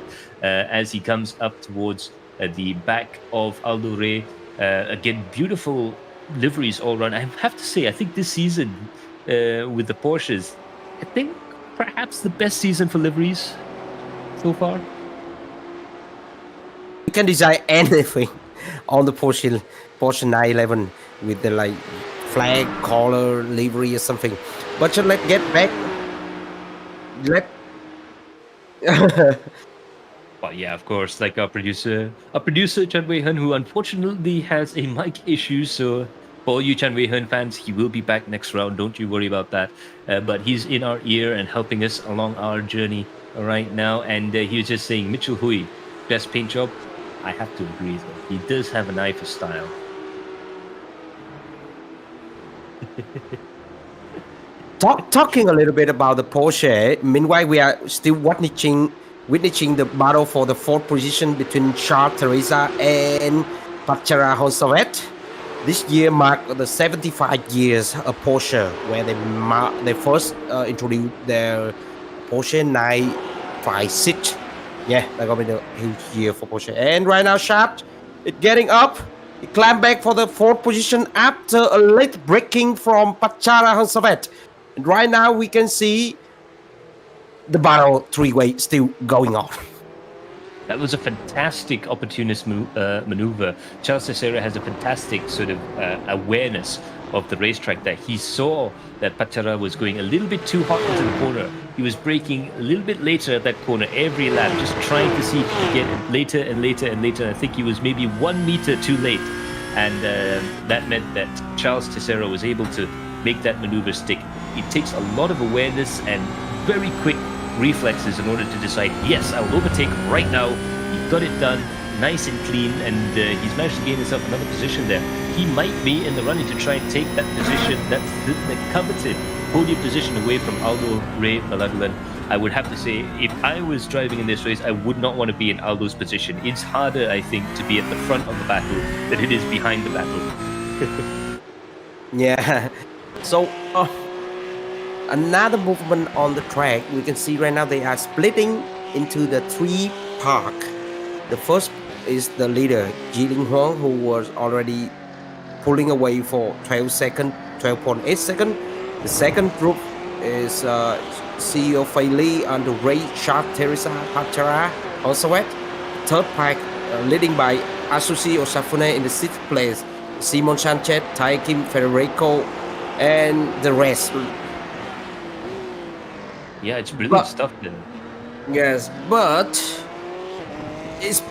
as he comes up towards the back of Aldo Ray. Again, beautiful liveries all around. I have to say, I think this season with the Porsches, I think perhaps the best season for liveries so far.
You can design anything on the Porsche 911 with the like flag, collar, livery or something. But let's get back.
Well, yeah, of course, like our producer Chan Wei Hun, who unfortunately has a mic issue. So for all you Chan Wei Hun fans, he will be back next round. Don't you worry about that. But he's in our ear and helping us along our journey right now. And he was just saying, Mitchell Hui, best paint job. I have to agree though. He does have an eye for style.
Talking a little bit about the Porsche. Meanwhile, we are still witnessing the battle for the 4th position between Charles Teresa and Bhattara Honsavet. This year marked the 75 years of Porsche, where they first introduced their Porsche 956. Yeah, that's gonna be a huge year for Porsche. And right now, Charles is getting up. He climbed back for the 4th position after a late braking from Bhattara Honsavet. And right now, we can see the battle 3-way still going on.
That was a fantastic opportunist maneuver. Charles Teixeira has a fantastic sort of awareness of the racetrack there. He saw that Bhattara was going a little bit too hot into the corner. He was braking a little bit later at that corner every lap, just trying to see if he could get later and later and later. I think he was maybe 1 meter too late. And that meant that Charles Teixeira was able to make that maneuver stick. It takes a lot of awareness and very quick reflexes in order to decide, yes, I will overtake right now. He got it done nice and clean, and he's managed to gain himself another position there. He might be in the running to try and take that position, that coveted podium position away from Aldo Ray Malagalan. I would have to say, if I was driving in this race, I would not want to be in Aldo's position. It's harder, I think, to be at the front of the battle than it is behind the battle.
Yeah. So another movement on the track, we can see right now they are splitting into the 3 park. The first is the leader, Jiling Huang, who was already pulling away for 12.8 seconds. The second group is CEO Fei Li and the Ray Sharp Teresa Pachara Osawet. Third pack leading by Asushi Osafune in the 6th place. Simon Sanchez, Tai Kim Federico, and the rest.
Yeah, it's brilliant stuff there.
Yes, but it's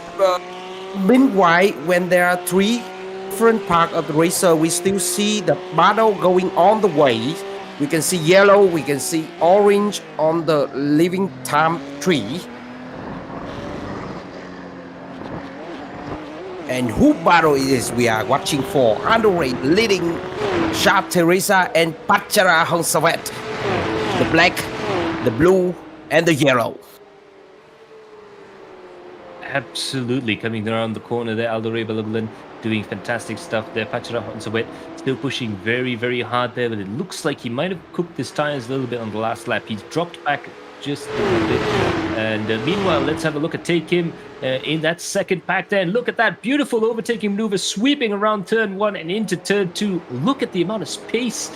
meanwhile, when there are 3 different parts of the racer, we still see the battle going on the way. We can see yellow, we can see orange on the living time tree. And who battle it is we are watching for? Andre leading Sharp Teresa and Pachara Hongsavet. The black, the blue, and the yellow.
Absolutely, coming around the corner there, Aldo Rebelablan doing fantastic stuff there. Pachara Honsawet still pushing very, very hard there, but it looks like he might have cooked his tires a little bit on the last lap. He's dropped back just a little bit. And meanwhile, let's have a look at Take Him in that second pack there. And look at that beautiful overtaking maneuver, sweeping around turn 1 and into turn 2. Look at the amount of pace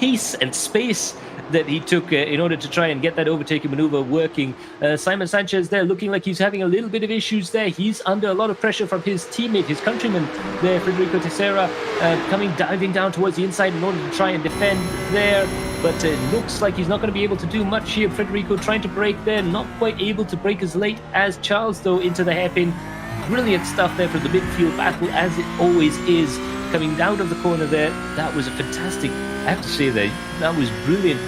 and space that he took in order to try and get that overtaking maneuver working. Simon Sanchez there looking like he's having a little bit of issues there. He's under a lot of pressure from his teammate, his countryman there, Federico Teixeira, diving down towards the inside in order to try and defend there. But it looks like he's not going to be able to do much here. Federico trying to brake there, not quite able to brake as late as Charles, though, into the hairpin. Brilliant stuff there for the midfield battle, as it always is. Coming down of the corner there, that was a fantastic, I have to say that was brilliant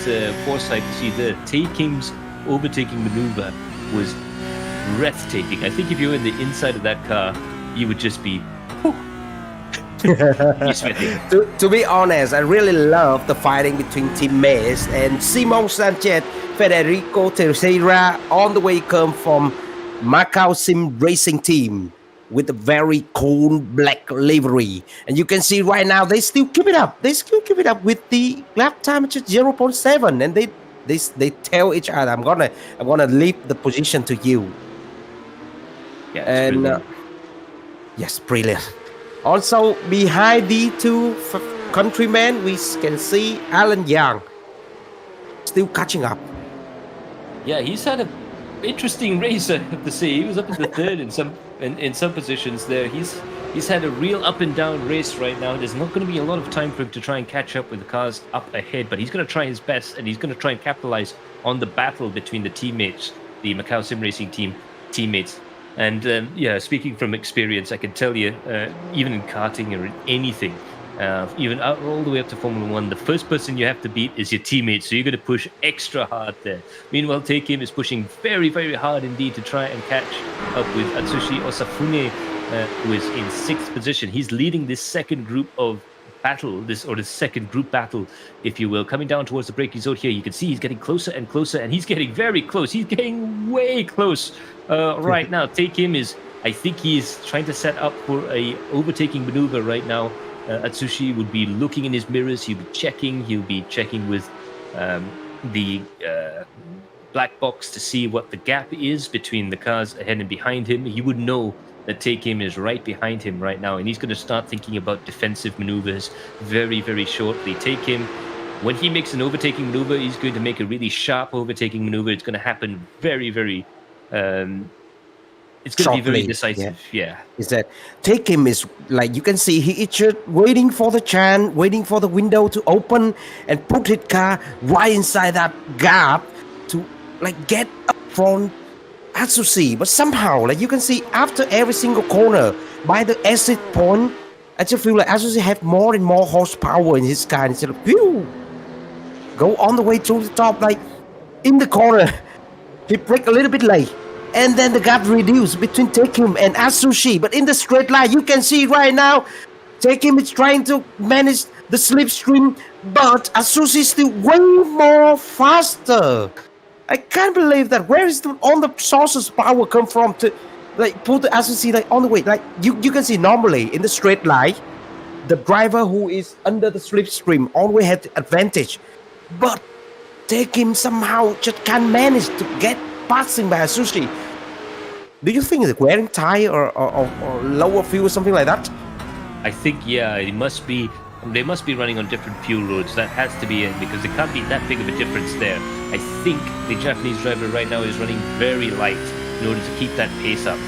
foresight to see the Taking's overtaking maneuver was breathtaking. I think if you were in the inside of that car, you would just be
to be honest, I really love the fighting between teammates, and Simon Sanchez, Federico Teixeira on the way come from Macau Sim Racing Team with a very cool black livery. And you can see right now they still keep it up. They still keep it up with the lap time just 0.7, and they tell each other, I'm gonna leave the position to you.
Yeah,
and yes, brilliant. Also behind the 2 countrymen, we can see Alan Yang still catching up.
Yeah, he's had an interesting race, I have to say. He was up in the third in some positions there. He's had a real up and down race right now. There's not going to be a lot of time for him to try and catch up with the cars up ahead, but he's going to try his best, and he's going to try and capitalize on the battle between the teammates, the Macau Sim Racing Team teammates. And yeah, speaking from experience, I can tell you, even in karting or in anything, even all the way up to Formula 1, the first person you have to beat is your teammate, so you're going to push extra hard there. Meanwhile, Take Him is pushing very, very hard indeed to try and catch up with Atsushi Osafune, who is in 6th position. He's leading this second group of battle, the second group battle, if you will, coming down towards the braking zone here. You can see he's getting closer and closer, and he's getting very close. He's getting way close right now. Take Him is, I think he's trying to set up for a overtaking maneuver right now. Atsushi would be looking in his mirrors. He'll be checking with the black box to see what the gap is between the cars ahead and behind him. He would know that Take Him is right behind him right now, and he's going to start thinking about defensive maneuvers very, very shortly. Take Him, when he makes an overtaking maneuver, he's going to make a really sharp overtaking maneuver. It's going to happen very, very it's going to be very decisive. Yeah.
Is that Take Him is like, you can see he is just waiting for the chance, waiting for the window to open and put his car right inside that gap to like get up from Atsushi. But somehow, like you can see after every single corner by the exit point, I just feel like Atsushi have more and more horsepower in his car instead of go on the way to the top, like in the corner. He brake a little bit late, and then the gap reduced between Take Him and Atsushi. But in the straight line, you can see right now, Take Him is trying to manage the slipstream, but Atsushi is still way more faster. I can't believe that. Where is all the sources of power come from to like put the SoC like on the way? Like you can see normally in the straight line, the driver who is under the slipstream always had the advantage, but take him somehow just can't manage to get passing by Sushi. Do you think it's wearing tire or lower fuel or something like that?
I think, yeah, it must be. They must be running on different fuel roads. That has to be it because there can't be that big of a difference there. I think the Japanese driver right now is running very light in order to keep that pace up.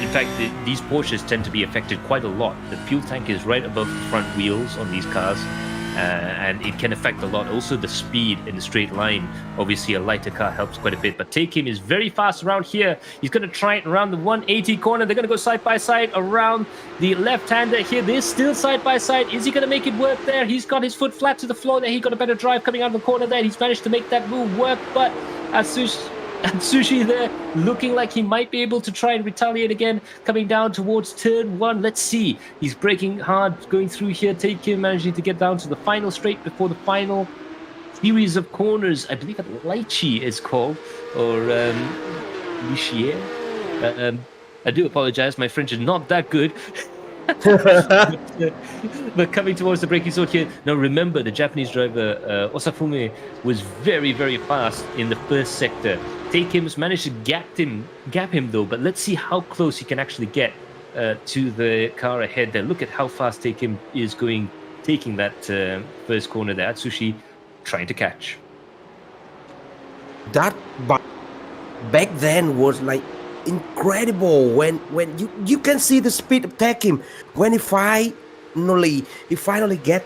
In fact, these Porsches tend to be affected quite a lot. The fuel tank is right above the front wheels on these cars. And it can affect a lot. Also, the speed in the straight line. Obviously, a lighter car helps quite a bit. But Take Him is very fast around here. He's going to try it around the 180 corner. They're going to go side by side around the left-hander here. They're still side by side. Is he going to make it work there? He's got his foot flat to the floor there. He got a better drive coming out of the corner there. He's managed to make that move work. But Atsushi there looking like he might be able to try and retaliate again, coming down towards turn one. Let's see. He's braking hard, going through here. Take Him managing to get down to the final straight before the final series of corners. I believe that Lychee is called, or Lichier. I do apologize. My French is not that good. but coming towards the braking zone here. Now remember, the Japanese driver Osafume was very, very fast in the first sector. Take Him's managed to gap him though, but let's see how close he can actually get to the car ahead there. Look at how fast Take Him is taking that first corner there. Atsushi trying to catch.
That back then was like incredible when you can see the speed of Take Him when he finally get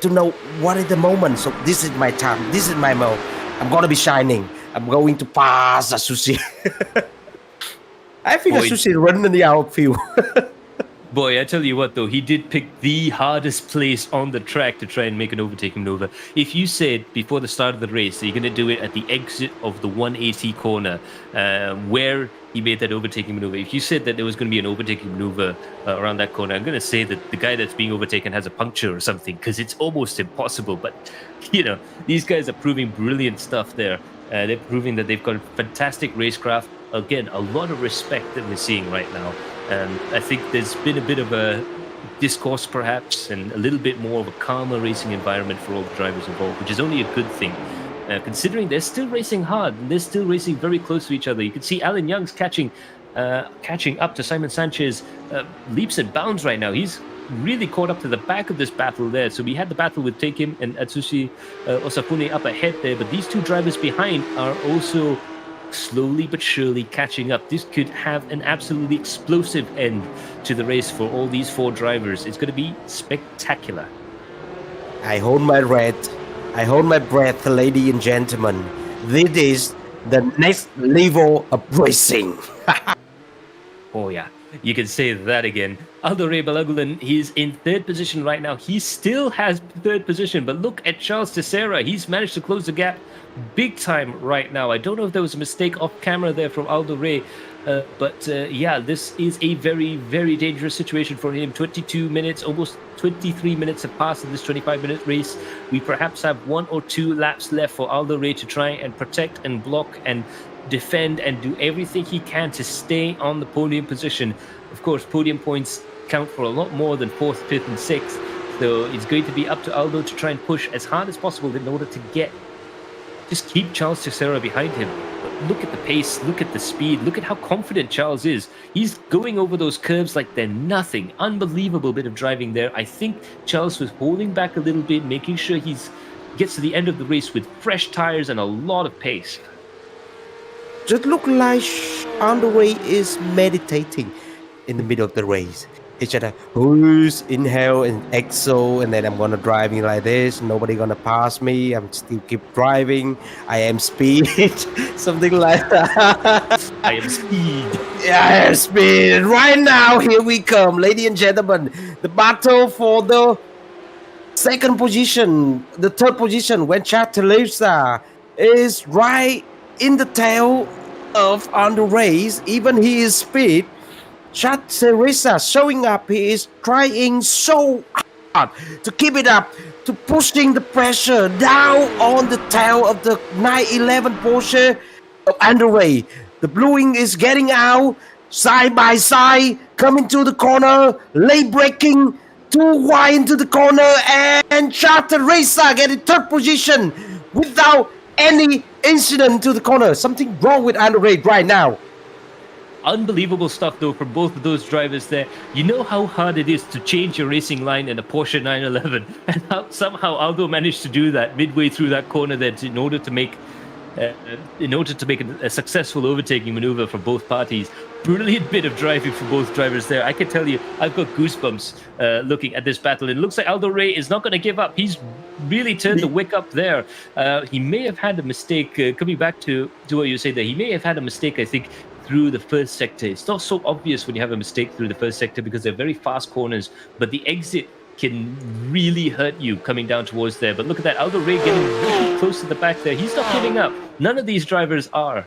to know what is the moment. So this is my time, this is my moment. I'm gonna be shining. I'm going to pass Atsushi. I think Atsushi is running in the outfield.
Boy, I tell you what, though, he did pick the hardest place on the track to try and make an overtaking maneuver. If you said before the start of the race that you're going to do it at the exit of the 180 corner, where he made that overtaking maneuver, if you said that there was going to be an overtaking maneuver around that corner, I'm going to say that the guy that's being overtaken has a puncture or something, because it's almost impossible. But, these guys are proving brilliant stuff there. They're proving that they've got fantastic racecraft. Again, a lot of respect that we're seeing right now. I think there's been a bit of a discourse, perhaps, and a little bit more of a calmer racing environment for all the drivers involved, which is only a good thing, considering they're still racing hard and they're still racing very close to each other. You can see Alan Young's catching up to Simon Sanchez leaps and bounds right now. He's really caught up to the back of this battle there. So we had the battle with Take Him and Atsushi Osafune up ahead there, but these two drivers behind are also slowly but surely catching up. This could have an absolutely explosive end to the race for all these four drivers. It's going to be spectacular.
I hold my breath, ladies and gentlemen. This is the next level of racing.
Oh yeah, you can say that again. Aldo Ray Balagulan, he's in third position right now. He still has third position, but look at Charles Teixeira. He's managed to close the gap big time right now. I don't know if there was a mistake off camera there from Aldo Ray, but yeah, this is a very, very dangerous situation for him. 22 minutes, almost 23 minutes have passed in this 25-minute race. We perhaps have 1 or 2 laps left for Aldo Ray to try and protect and block and defend and do everything he can to stay on the podium position. Of course, podium points count for a lot more than 4th, 5th, and 6th. So it's going to be up to Aldo to try and push as hard as possible in order to just keep Charles Teixeira behind him. But look at the pace, look at the speed, look at how confident Charles is. He's going over those curves like they're nothing. Unbelievable bit of driving there. I think Charles was holding back a little bit, making sure he gets to the end of the race with fresh tires and a lot of pace.
Just look like Underway is meditating in the middle of the race. It's just like, who's inhale and exhale, and then I'm gonna driving like this. Nobody gonna pass me. I'm still keep driving. I am speed, something like that.
I am speed.
Yeah, I am speed. Right now, here we come, ladies and gentlemen. The battle for the second position, the third position, when Chad Teresa is right in the tail of on the race. Even he is speed. Chad Teresa showing up. He is trying so hard to keep it up to pushing the pressure down on the tail of the 911 Porsche underway. The bluing is getting out side by side, coming to the corner, late braking, too wide into the corner, and Charter Racer getting third position without any incident to the corner. Something wrong with underway right now.
Unbelievable stuff, though, from both of those drivers there. You know how hard it is to change your racing line in a Porsche 911, and how somehow Aldo managed to do that midway through that corner there in order to make a successful overtaking maneuver for both parties. Brilliant bit of driving for both drivers there. I can tell you, I've got goosebumps looking at this battle. It looks like Aldo Ray is not going to give up. He's really turned the wick up there. He may have had a mistake, coming back to what you say there, he may have had a mistake, I think, through the first sector. It's not so obvious when you have a mistake through the first sector because they're very fast corners, but the exit can really hurt you coming down towards there. But look at that, Aldo Ray getting really close to the back there. He's not giving up. None of these drivers are.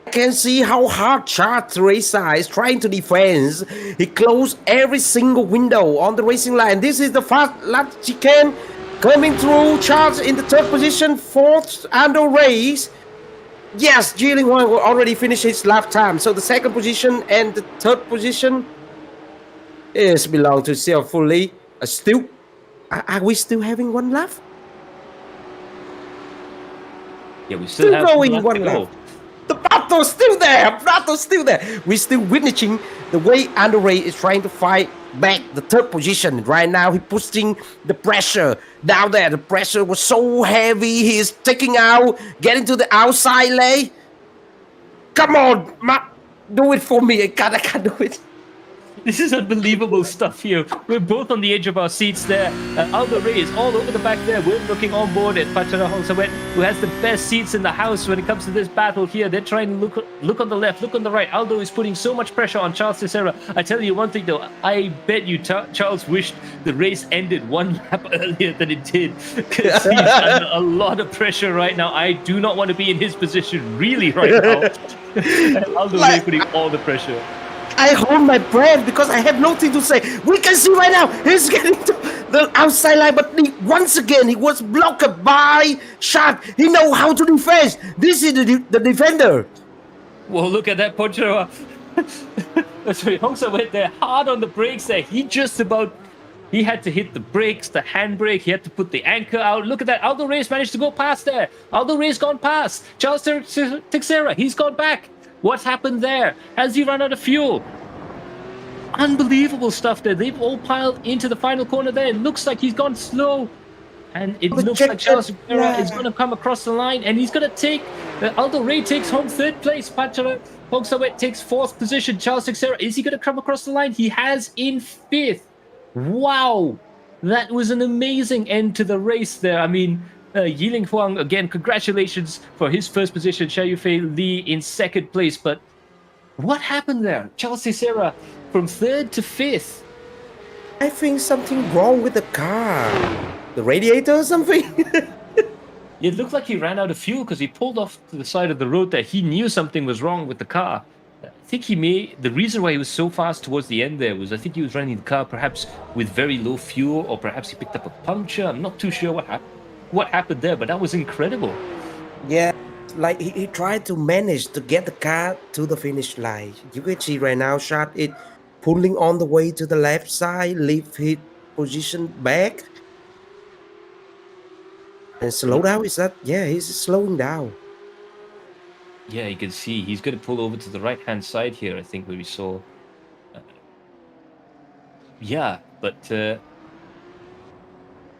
I can see how hard Charles Racer is trying to defend. He closed every single window on the racing line. This is the fast lap chicane coming through. Charles in the third position, fourth Aldo Ray. Yes, Jilin Huang will already finish his lap time. So the second position and the third position is belong to Self fully. Still, are we still having one lap?
Yeah, we still have
going one lap. The battle's still there. Battle's still there. We're still witnessing the way Andre is trying to fight back the third position. Right now, he's pushing the pressure down there. The pressure was so heavy. He is taking out, getting to the outside lane. Come on, do it for me. I can't do it.
This is unbelievable stuff here. We're both on the edge of our seats there. Aldo Ray is all over the back there. We're looking on board at Pachara Hongsawen, who has the best seats in the house when it comes to this battle here. They're trying to look on the left, look on the right. Aldo is putting so much pressure on Charles Cesara. I tell you one thing though, I bet you Charles wished the race ended one lap earlier than it did, because he's under a lot of pressure right now. I do not want to be in his position really right now. Aldo Ray putting all the pressure.
I hold my breath because I have nothing to say. We can see right now he's getting to the outside line, but once again he was blocked by Shark. He knows how to defend. This is the defender.
Well, look at that, Ponchero. Sorry, Hongsa went there hard on the brakes there. He had to hit the brakes, the handbrake. He had to put the anchor out. Look at that. Aldo Reyes managed to go past there. Aldo Reyes gone past. Charles Teixeira, he's gone back. What's happened there? Has he run out of fuel? Unbelievable stuff there. They've all piled into the final corner there. It looks like he's gone slow. And it looks like Charles Teixeira is going to come across the line. And he's going to take... Aldo Ray takes home third place. Pachara Hongsawet takes fourth position. Charles Teixeira, is he going to come across the line? He has in fifth. Wow. That was an amazing end to the race there. I mean... Yiling Huang, again, congratulations for his first position. Xia Yufei Li in second place. But what happened there? Charles Teixeira from third to fifth.
I think something wrong with the car. The radiator or something?
It looked like he ran out of fuel because he pulled off to the side of the road there. He knew something was wrong with the car. I think the reason why he was so fast towards the end there was I think he was running the car perhaps with very low fuel, or perhaps he picked up a puncture. I'm not too sure what happened there, but that was incredible.
Yeah, like he tried to manage to get the car to the finish line. You can see right now, Shot it pulling on the way to the left side, leave his position back. And slow down, is that? Yeah, he's slowing down.
Yeah, you can see he's going to pull over to the right-hand side here, I think, where we saw. Yeah, but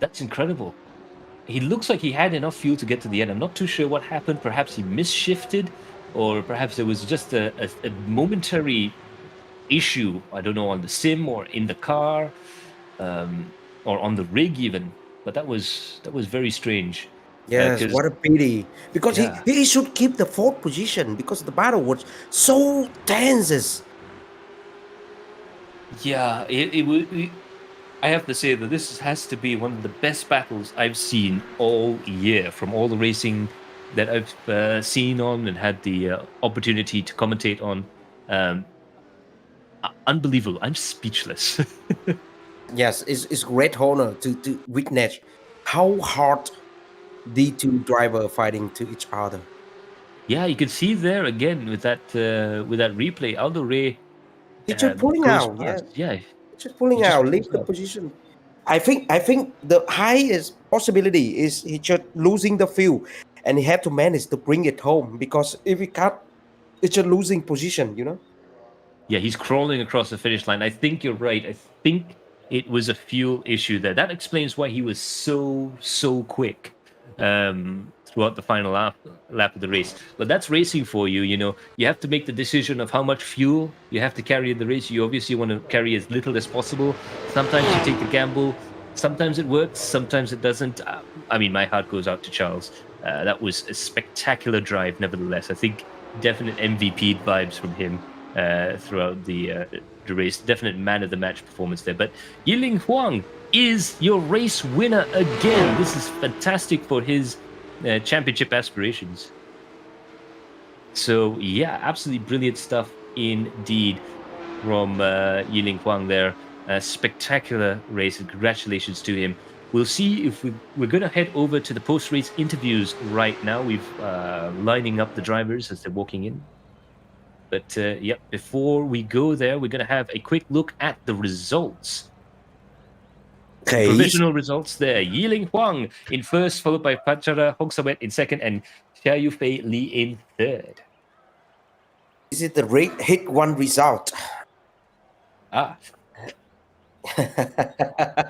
that's incredible. He looks like he had enough fuel to get to the end. I'm not too sure what happened. Perhaps he misshifted, or perhaps there was just a momentary issue, I don't know, on the sim or in the car, or on the rig even. But that was very strange.
Yes, what a pity. Because he should keep the fourth position because the battle was so tense.
Yeah, I have to say that this has to be one of the best battles I've seen all year from all the racing that I've seen on and had the opportunity to commentate on. Unbelievable. I'm speechless.
Yes, it's great honor to witness how hard the two driver fighting to each other.
Yeah, you can see there again with that replay, Aldo Ray
He just pulling
goes
out, yeah.
past. Yeah,
Just
he
pulling
just
out, leave
pulls
the
out.
position. I think the highest possibility is he just losing the field, and he had to manage to bring it home because if he can't, it's a losing position, you know.
Yeah, he's crawling across the finish line. I think you're right. I think it was a fuel issue there. That explains why he was so quick throughout the final lap of the race. But that's racing for you. You know, you have to make the decision of how much fuel you have to carry in the race. You obviously want to carry as little as possible. Sometimes you take the gamble. Sometimes it works. Sometimes it doesn't. I mean, my heart goes out to Charles. That was a spectacular drive, nevertheless. I think definite MVP vibes from him throughout the race. Definite man of the match performance there. But Yiling Huang is your race winner again. This is fantastic for his championship aspirations. So yeah, absolutely brilliant stuff indeed from Yiling Huang there. Spectacular race. Congratulations to him. We'll see if we're going to head over to the post-race interviews right now. We've lining up the drivers as they're walking in. But yep, before we go there, we're going to have a quick look at the results. The
Okay,
provisional results there. Yiling Huang in first, followed by Pachara Hongsawet in second, and Xia Yufei Li in third.
this is the hit one result.
Ah,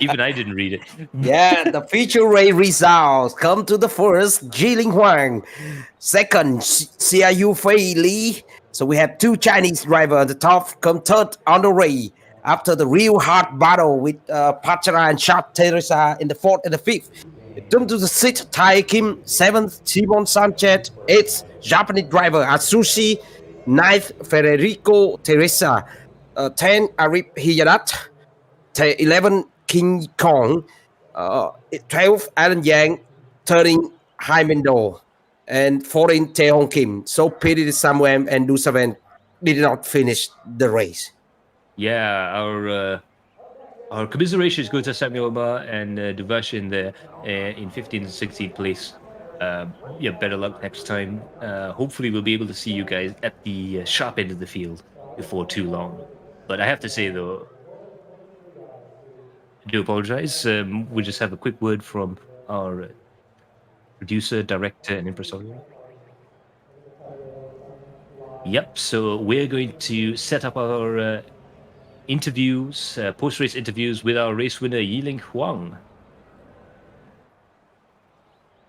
even I didn't read it.
Yeah, the feature rate results come to the first, Jiling Huang. Second, Xiaoyu Fei Li. So we have two Chinese drivers on the top, come third on the way. After the real hard battle with Pachara and Sharp Teresa in the fourth and the fifth. Jump to the sixth, Tai Kim. Seventh, Simon Sanchez. Eighth, Japanese driver Atsushi. Ninth, Federico Teresa. 10, Arif Hiyadat. 11, King Kong. 12, Alan Yang. 13, Haimendo. And 14, Tae Hong Kim. So pity Samuel and Dusaven did not finish the race.
Yeah, our commiserations go to Samuel Ma and Duvash in the in 15th and 16th place. Yeah, better luck next time. Hopefully, we'll be able to see you guys at the sharp end of the field before too long. But I have to say, though, I do apologize. We just have a quick word from our producer, director, and impresario. Yep. So we're going to set up our interviews, post-race interviews with our race winner, Yiling Huang.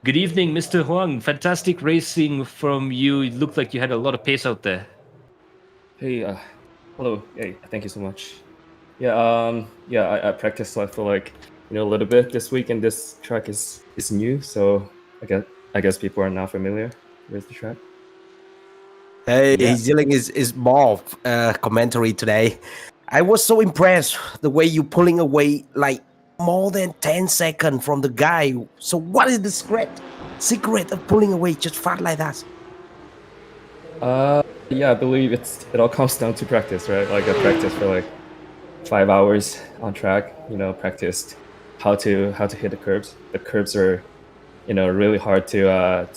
Good evening, Mr. Huang. Fantastic racing from you. It looked like you had a lot of pace out there.
Hey, hello. Hey, thank you so much. Yeah, I practiced for like a little bit this week, and this track is new, so I guess people are not familiar with the track.
Hey,
Yeah.
Zilling is more commentary today. I was so impressed the way you pulling away like more than 10 seconds from the guy. So what is the secret of pulling away just fast like that?
Yeah, I believe it all comes down to practice, right? Like I practiced for like 5 hours on track. Practiced how to hit the curbs. The curbs are really hard to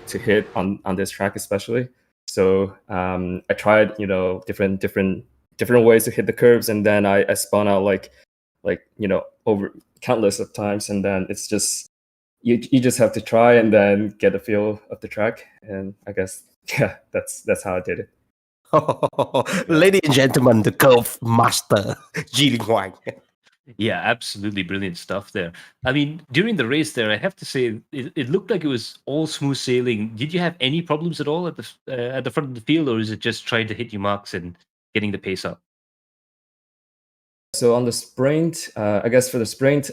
hit on this track especially. So I tried different ways to hit the curbs, and then I spun out like over countless of times, and then it's just you just have to try and then get a feel of the track, and I guess yeah, that's how I did it.
Ladies and gentlemen, the curve master, Ji Ling Huang.
Yeah, absolutely brilliant stuff there. I mean, during the race there, I have to say, it looked like it was all smooth sailing. Did you have any problems at all at the front of the field, or is it just trying to hit your marks and getting the pace up?
So on the sprint, I guess for the sprint,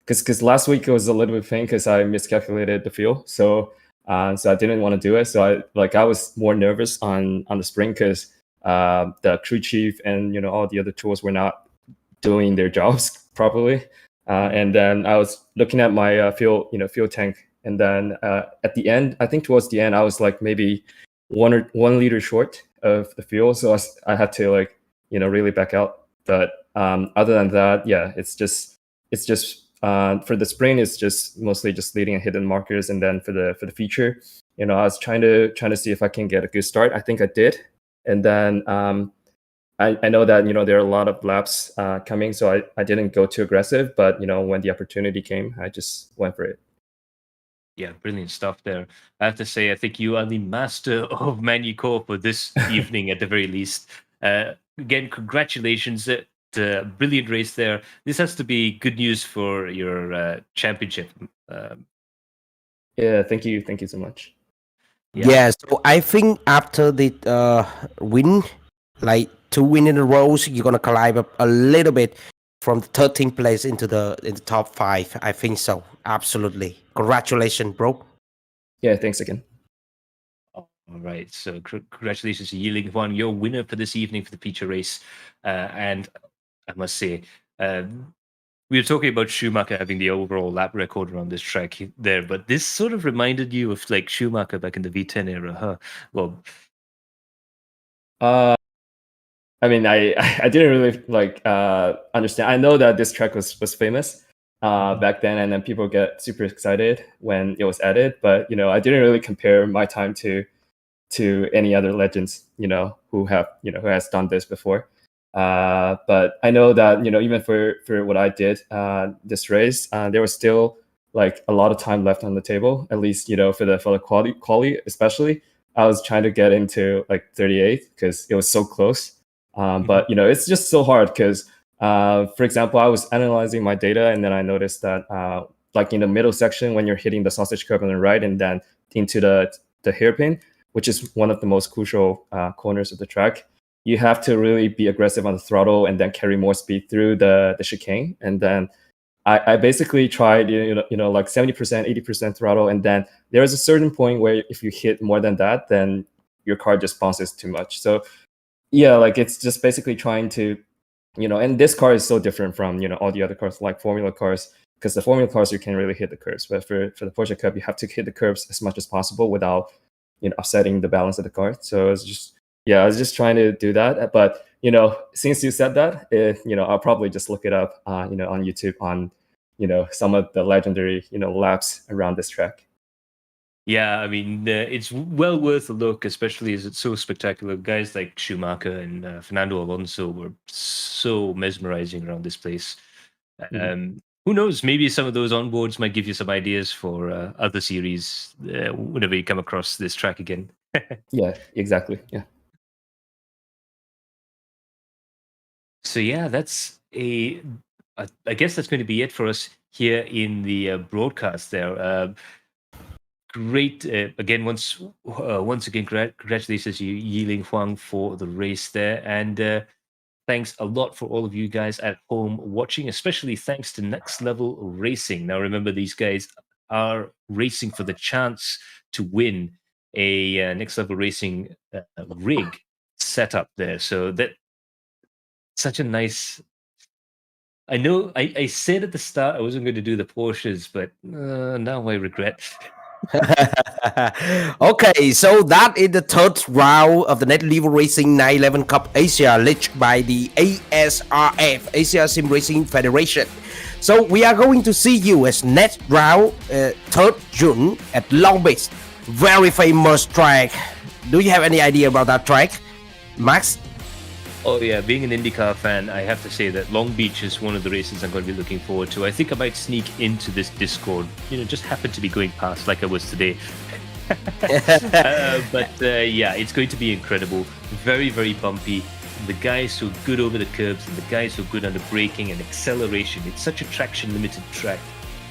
because last week it was a little bit pain because I miscalculated the fuel, so I didn't want to do it. So I was more nervous on the sprint because the crew chief and all the other tools were not doing their jobs properly, and then I was looking at my fuel tank, and then at the end, I think towards the end, I was like maybe 1 liter short of the fuel, so I had to really back out. But Other than that, yeah, it's just for the sprint, it's just mostly just leading and hidden markers, and then for the feature, I was trying to see if I can get a good start. I think I did, and then I know that there are a lot of laps coming, so I didn't go too aggressive. But when the opportunity came, I just went for it.
Yeah, brilliant stuff there. I have to say, I think you are the master of Magny-Cours for this evening at the very least. Again, congratulations. Brilliant race there. This has to be good news for your championship.
Yeah, thank you so much.
Yeah. So I think after the win, like 2 win in a row, you're gonna climb up a little bit from the 13th place into the top 5. I think so. Absolutely. Congratulations, bro.
Yeah, thanks again.
All right. So congratulations to Yiling Huang, your winner for this evening for the feature race. And I must say, we were talking about Schumacher having the overall lap record around this track there, but this sort of reminded you of like Schumacher back in the V10 era, huh? Well,
I mean, I didn't really understand. I know that this track was famous back then, and then people get super excited when it was added. But I didn't really compare my time to any other legends, who have who has done this before. But I know that even for what I did this race, there was still like a lot of time left on the table. At least for the quali especially, I was trying to get into like 38th because it was so close. But it's just so hard because, for example, I was analyzing my data and then I noticed that like in the middle section when you're hitting the sausage curve on the right and then into the hairpin, which is one of the most crucial corners of the track, you have to really be aggressive on the throttle and then carry more speed through the chicane. And then I basically tried, like 70%, 80% throttle. And then there is a certain point where if you hit more than that, then your car just bounces too much. So yeah, like it's just basically trying to, and this car is so different from, all the other cars like Formula cars, because the Formula cars, you can really hit the curves. But for the Porsche Cup, you have to hit the curves as much as possible without, upsetting the balance of the car. So I was just trying to do that. But, since you said that, I'll probably just look it up, on YouTube on, some of the legendary, laps around this track.
yeah, I mean, it's well worth a look, especially as it's so spectacular. Guys like Schumacher and Fernando Alonso were so mesmerizing around this place. Who knows? Maybe some of those onboards might give you some ideas for other series whenever you come across this track again.
Yeah, exactly. Yeah.
So yeah, I guess that's going to be it for us here in the broadcast there. Great. Again, once again, congratulations, Yiling Huang, for the race there. And thanks a lot for all of you guys at home watching, especially thanks to Next Level Racing. Now, remember, these guys are racing for the chance to win a Next Level Racing rig setup there. So that's such a nice... I know I said at the start I wasn't going to do the Porsches, but now I regret.
Okay, so that is the third round of the Net Level Racing 911 Cup Asia, led by the ASRF, Asia Sim Racing Federation. So we are going to see you as next round, 3rd June at Long Beach, very famous track. Do you have any idea about that track, Max?
Oh yeah, being an IndyCar fan, I have to say that Long Beach is one of the races I'm going to be looking forward to. I think I might sneak into this Discord, just happen to be going past like I was today. But yeah, it's going to be incredible. Very, very bumpy. The guys so good over the curbs and the guys so good under braking and acceleration. It's such a traction limited track.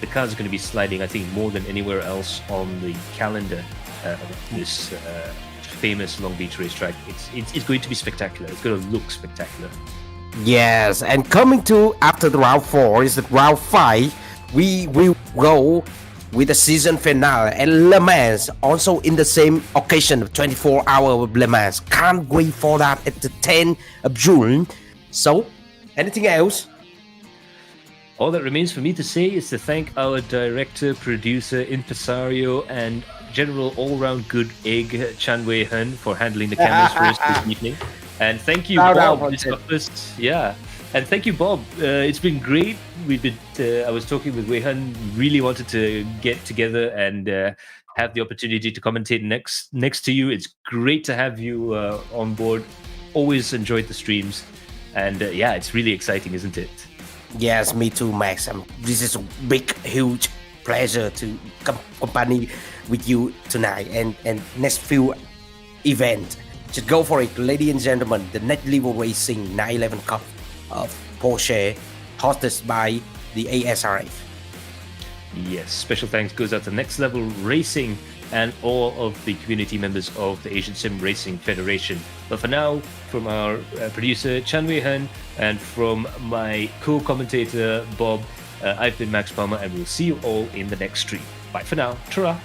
The cars are going to be sliding, I think, more than anywhere else on the calendar of this famous Long Beach racetrack. It's going to be spectacular. It's going to look spectacular.
Yes, and coming to after the round 4 is the round 5. We will go with the season finale and Le Mans also in the same occasion of 24-hour of Le Mans. Can't wait for that at the 10th of June. So, anything else?
All that remains for me to say is to thank our director, producer, impresario, and general all-round good egg, Chan Wei Hen, for handling the cameras for us this evening. And thank you, Bob, yeah. And thank you, Bob. It's been great. We've been. I was talking with Wei Han. Really wanted to get together and have the opportunity to commentate next to you. It's great to have you on board. Always enjoyed the streams, and yeah, it's really exciting, isn't it?
Yes, me too, Max. This is a big, huge pleasure to company with you tonight and next few event. Just go for it, ladies and gentlemen. The Next Level Racing 911 Cup of Porsche, hosted by the ASRF.
Yes, special thanks goes out to Next Level Racing and all of the community members of the Asian Sim Racing Federation. But for now, from our producer Chan Wei Han and from my co-commentator Bob, I've been Max Palmer, and we'll see you all in the next stream. Bye for now. Ta-ra.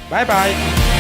Bye bye.